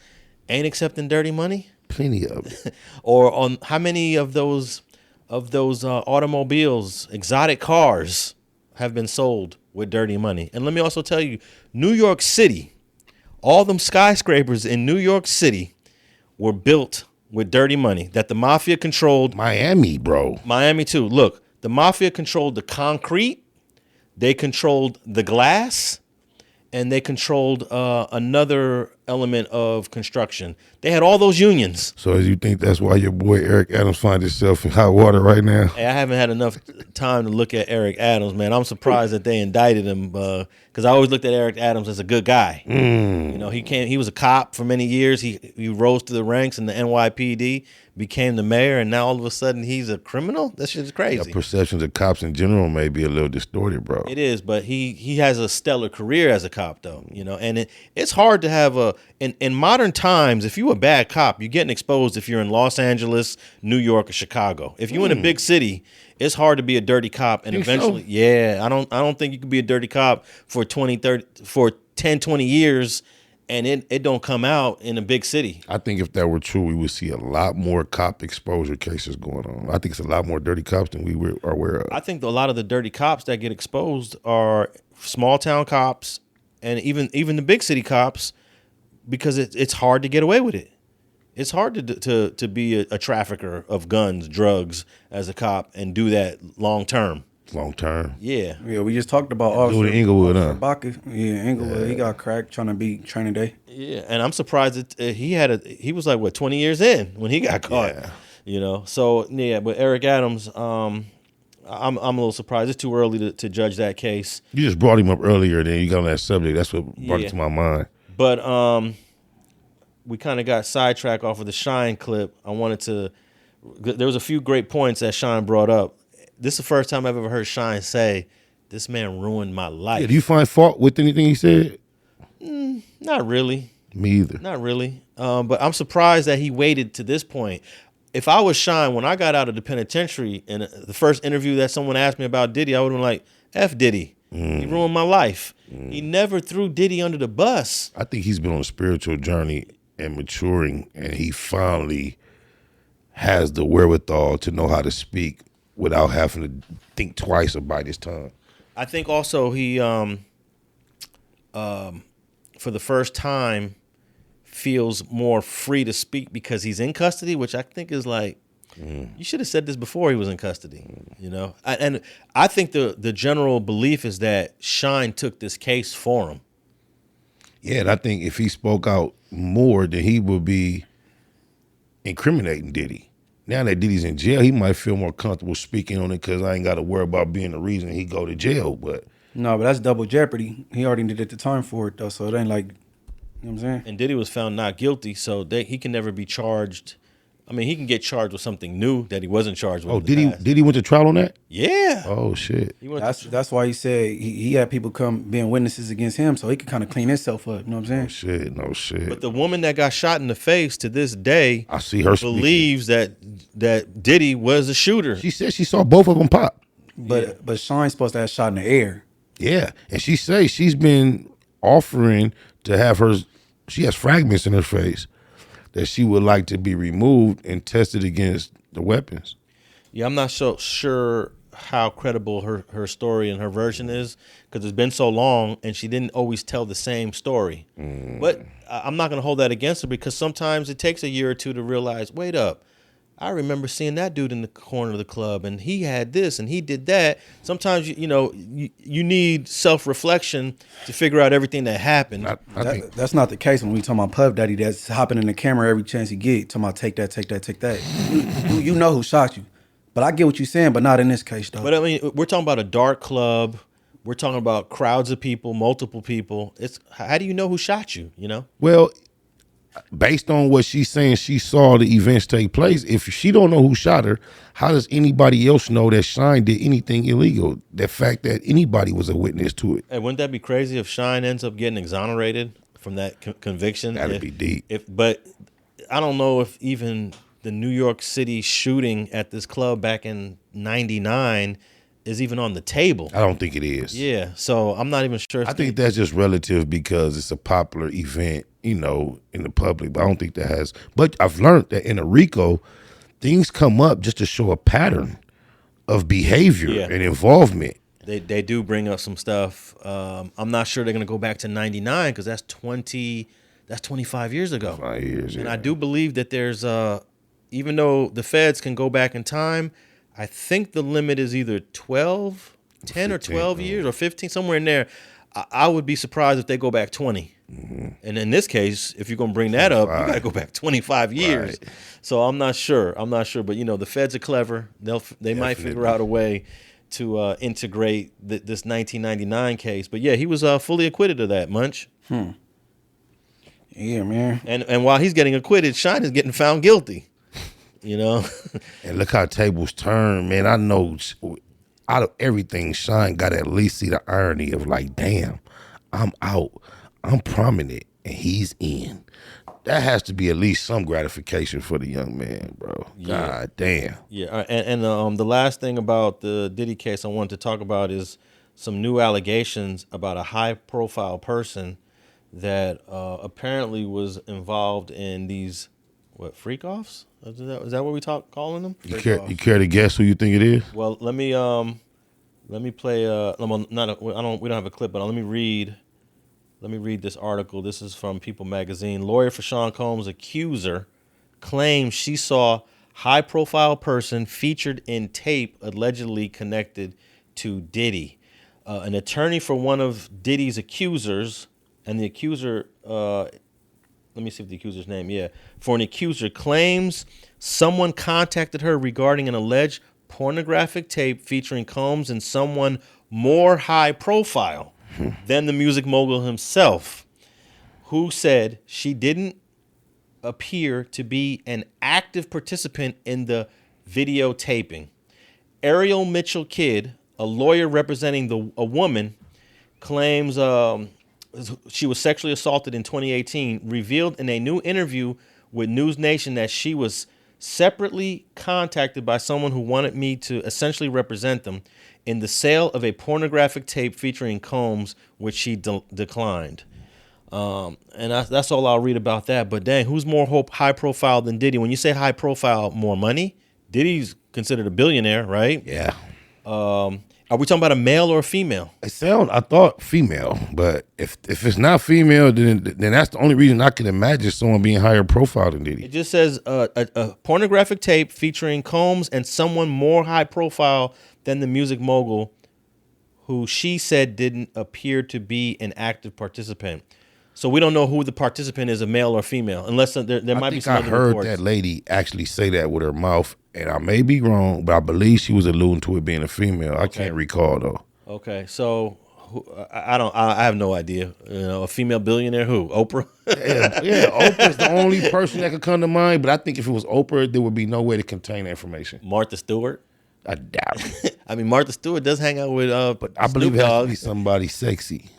ain't accepting dirty money? Plenty of it. Or on how many of those automobiles, exotic cars, have been sold with dirty money? And let me also tell you, New York City, all them skyscrapers in New York City were built with dirty money that the mafia controlled. Miami, bro. Miami too. Look, the mafia controlled the concrete, they controlled the glass, and they controlled another element of construction. They had all those unions. So you think that's why your boy Eric Adams finds himself in hot water right now? Hey, I haven't had enough time to look at Eric Adams, man. I'm surprised that they indicted him because I always looked at Eric Adams as a good guy. You know, he was a cop for many years. He rose to the ranks in the NYPD, became the mayor, and now all of a sudden he's a criminal? That shit is crazy. The perceptions of cops in general may be a little distorted, bro. It is, but he has a stellar career as a cop, though. You know, and it's hard to have in modern times, if you're a bad cop, you're getting exposed if you're in Los Angeles, New York, or Chicago. If you're in a big city, it's hard to be a dirty cop. And Think eventually, so? yeah, I don't think you can be a dirty cop for 10, 20 years and it don't come out in a big city. I think if that were true, we would see a lot more cop exposure cases going on. I think it's a lot more dirty cops than we are aware of. I think a lot of the dirty cops that get exposed are small town cops and even the big city cops, because it's hard to get away with it. It's hard to be a trafficker of guns, drugs as a cop and do that long term. Long term. Yeah. Yeah, we just talked about Officer Inglewood, huh? Baca. Yeah, Inglewood. He got cracked trying to beat Training Day. Yeah, and I'm surprised that he was like 20 years in when he got caught. Yeah. You know, so yeah, but Eric Adams, I'm a little surprised. It's too early to judge that case. You just brought him up earlier, then you got on that subject. That's what brought it to my mind. But we kind of got sidetracked off of the Shyne clip. There was a few great points that Shyne brought up. This is the first time I've ever heard Shyne say, "This man ruined my life." Yeah, do you find fault with anything he said? Not really. Me either. Not really. But I'm surprised that he waited to this point. If I was Shyne, when I got out of the penitentiary and the first interview that someone asked me about Diddy, I would have been like, F Diddy. He ruined my life. He never threw Diddy under the bus. I think he's been on a spiritual journey and maturing, and he finally has the wherewithal to know how to speak without having to think twice about his tongue. I think also he, for the first time, feels more free to speak because he's in custody, which I think is like, you should have said this before he was in custody, you know? And I think the general belief is that Shyne took this case for him. Yeah, and I think if he spoke out more, then he would be incriminating Diddy. Now that Diddy's in jail, he might feel more comfortable speaking on it because I ain't got to worry about being the reason he go to jail. But no, but that's double jeopardy. He already did the time for it, though, so it ain't like, you know what I'm saying? And Diddy was found not guilty, so he can never be charged I mean, he can get charged with something new that he wasn't charged with. Oh, in the past. did he went to trial on that? Yeah. Oh shit. He went That's why he said he had people come being witnesses against him, so he could kind of clean himself up. You know what I'm saying? No shit. But the woman that got shot in the face to this day, I see her believes that Diddy was a shooter. She said she saw both of them pop. But Shyne's supposed to have shot in the air. Yeah, and she says she's been offering to have her. She has fragments in her face that she would like to be removed and tested against the weapons. Yeah, I'm not so sure how credible her story and her version is because it's been so long and she didn't always tell the same story. But I'm not going to hold that against her because sometimes it takes a year or two to realize, wait up, I remember seeing that dude in the corner of the club and he had this and he did that. Sometimes, you need self-reflection to figure out everything that happened. That's not the case when we talking about Puff Daddy that's hopping in the camera every chance he get, talking about take that. You know who shot you. But I get what you're saying, but not in this case, though. But I mean, we're talking about a dark club. We're talking about crowds of people, multiple people. How do you know who shot you, Well, based on what she's saying, she saw the events take place. If she don't know who shot her, how does anybody else know that Shyne did anything illegal? The fact that anybody was a witness to it. Hey, wouldn't that be crazy if Shyne ends up getting exonerated from that conviction? That'd be deep. But I don't know if even the New York City shooting at this club back in '99 is even on the table. I don't think it is. Yeah, so I'm not even sure. I think that's just relative because it's a popular event, in the public. But I don't think that has. But I've learned that in a RICO, things come up just to show a pattern of behavior and involvement. They do bring up some stuff. I'm not sure they're going to go back to '99 because that's 25 years ago. 5 years, and I do believe that there's even though the feds can go back in time, I think the limit is either 10 or 12 years or 15, somewhere in there. I would be surprised if they go back 20. Mm-hmm. And in this case, if you're going to bring that up, you got to go back 25 years. Right. So I'm not sure. But the feds are clever. They might figure out a way to integrate this 1999 case. But yeah, he was fully acquitted of that, Munch. Yeah, man. And while he's getting acquitted, Shyne is getting found guilty. And look how tables turn, man. I know out of everything, Shyne got to at least see the irony of like, damn, I'm out, I'm prominent, and he's in. That has to be at least some gratification for the young man, bro. Yeah. God damn. Yeah, and the last thing about the Diddy case I wanted to talk about is some new allegations about a high-profile person that apparently was involved in these freak-offs? Is that what we calling them? You care to guess who you think it is? Well, let me play. We don't have a clip, but let me read this article. This is from People magazine. Lawyer for Sean Combs' accuser claims she saw high-profile person featured in tape allegedly connected to Diddy. An attorney for one of Diddy's accusers, and the accuser. Let me see if the accuser's name. Yeah. For an accuser claims someone contacted her regarding an alleged pornographic tape featuring Combs and someone more high profile than the music mogul himself, who said she didn't appear to be an active participant in the videotaping. Ariel Mitchell Kidd, a lawyer representing a woman, claims she was sexually assaulted in 2018, revealed in a new interview with News Nation that she was separately contacted by someone who wanted me to essentially represent them in the sale of a pornographic tape featuring Combs, which she declined. And that's all I'll read about that. But dang, who's more high profile than Diddy? When you say high profile, more money? Diddy's considered a billionaire, right? Yeah. Are we talking about a male or a female? I thought female, but if it's not female, then that's the only reason I can imagine someone being higher profile than Diddy. It just says a pornographic tape featuring Combs and someone more high profile than the music mogul, who she said didn't appear to be an active participant. So we don't know who the participant is, a male or female, unless there might be some other reports. I heard that lady actually say that with her mouth, and I may be wrong, but I believe she was alluding to it being a female. I can't recall, though. Okay, so I have no idea. You know, a female billionaire who? Oprah? Yeah, Oprah's the only person that could come to mind. But I think if it was Oprah, there would be no way to contain that information. Martha Stewart? I doubt it. I mean, Martha Stewart does hang out with But I believe Snoop it has Dogg. to be somebody sexy.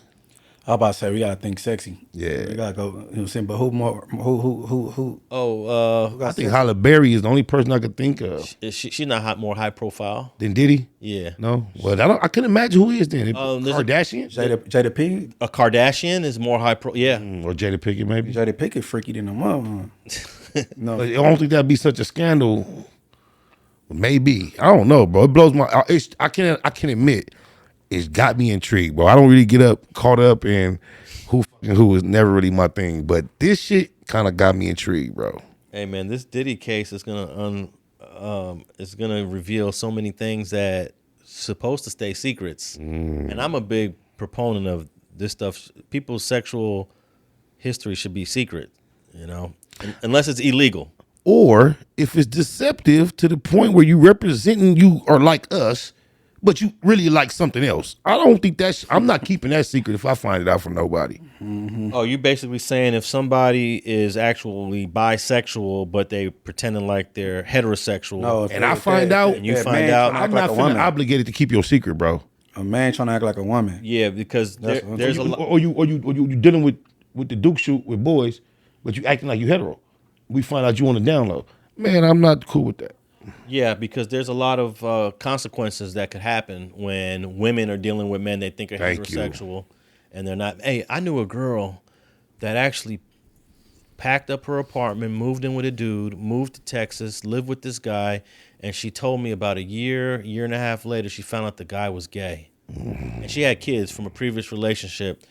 I about to say we gotta think sexy. Yeah. We gotta go. You know what I'm saying? But who more? Who? Oh, I think Halle Berry is the only person I could think of. she's not more high profile. Then Diddy? Yeah. No? Well, I couldn't imagine who he is then. There's Kardashian? Jada Pinkett. A Kardashian is more high pro. Yeah. Or Jada Pinkett maybe? Jada Pinkett freaky than a mother. No. But I don't think that'd be such a scandal. Maybe. I don't know, bro. It blows my I can admit it's got me intrigued, bro. I don't really get caught up in who is never really my thing. But this shit kind of got me intrigued, bro. Hey man, this Diddy case is gonna reveal so many things that supposed to stay secrets. And I'm a big proponent of this stuff. People's sexual history should be secret, you know, unless it's illegal. Or if it's deceptive to the point where you representing you are like us, but you really like something else. I don't think I'm not keeping that secret if I find it out from nobody. Oh, you basically saying if somebody is actually bisexual, but they pretending like they're heterosexual. No, And I find out, and you find out, I'm not feeling obligated to keep your secret, bro. A man trying to act like a woman. yeah, because there's a lot. Or you dealing with the Duke shoot with boys, but you acting like you hetero. We find out you on the down low. Man, I'm not cool with that. Yeah, because there's a lot of consequences that could happen when women are dealing with men they think are heterosexual, and they're not. Hey, I knew a girl that actually packed up her apartment, moved in with a dude, moved to Texas, lived with this guy, and she told me about a year and a half later, she found out the guy was gay. And she had kids from a previous relationship,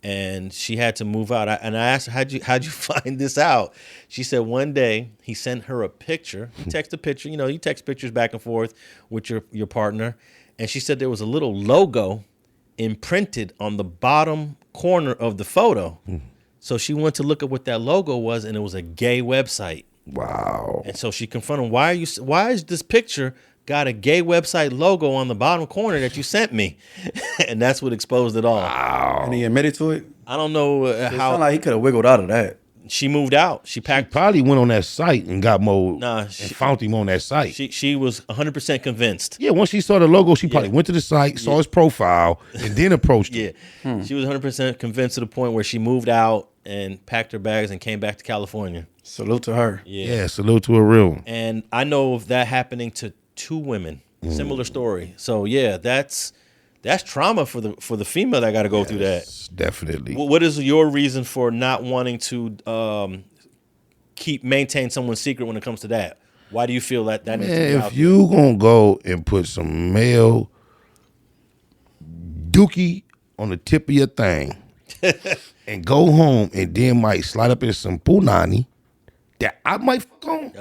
and she had to move out. And I asked her, how'd you find this out? She said one day he sent her a picture. He texted a picture. You know, you text pictures back and forth with your partner. And she said there was a little logo imprinted on the bottom corner of the photo. So she went to look at what that logo was, and it was a gay website. Wow. And so she confronted him, why is this picture got a gay website logo on the bottom corner that you sent me? And that's what exposed it all. Wow. And he admitted to it? I don't know It how. sounded like he could have wiggled out of that. She moved out. She packed. Probably went on that site and got more Nah, and found him on that site. She was 100% convinced. Yeah, once she saw the logo, she probably went to the site, saw his profile, and then approached him. Yeah. She was 100% convinced to the point where she moved out and packed her bags and came back to California. Salute to her. Yeah, salute to a real one. And I know of that happening to 2 women. Similar story. So yeah, that's trauma for the female that got to go through that. Definitely. What is your reason for not wanting to maintain someone's secret when it comes to that? Why do you feel that needs to be out If you gonna go and put some male dookie on the tip of your thing and go home and then might slide up in some punani that I might fuck on,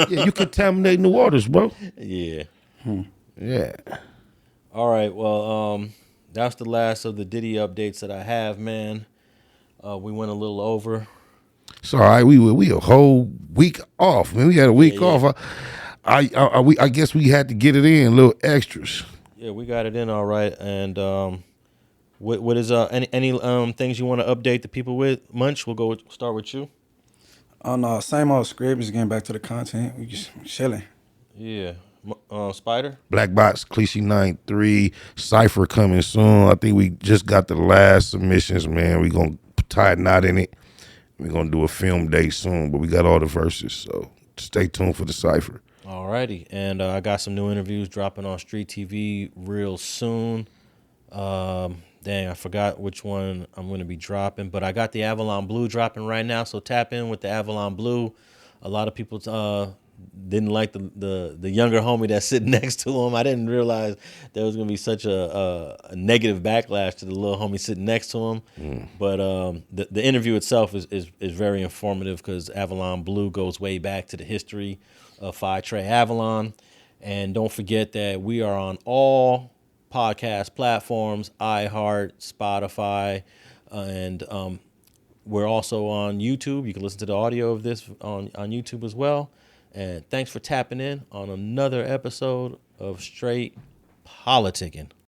yeah, you contaminate New Orleans, bro. Yeah. Yeah. All right. Well, that's the last of the Diddy updates that I have, man. We went a little over. It's all right. We a whole week off, man. We had a week off. I guess we had to get it in, little extras. Yeah, we got it in all right. And what is any things you want to update the people with? Munch, we'll start with you. Oh no, same old script. Just getting back to the content. We just chilling. Yeah. Spider? Black Box, Cliche 93, Cypher coming soon. I think we just got the last submissions, man. We gonna tie a knot in it. We're gonna do a film date soon, but we got all the verses, so stay tuned for the Cypher. All righty. And I got some new interviews dropping on Street TV real soon. Dang, I forgot which one I'm going to be dropping, but I got the Avalon Blue dropping right now, so tap in with the Avalon Blue. A lot of people didn't like the younger homie that's sitting next to him. I didn't realize there was going to be such a negative backlash to the little homie sitting next to him. But the interview itself is very informative because Avalon Blue goes way back to the history of Phi Trey Avalon. And don't forget that we are on all podcast platforms, iHeart, Spotify, and we're also on YouTube. You can listen to the audio of this on YouTube as well. And thanks for tapping in on another episode of Straight Politicking.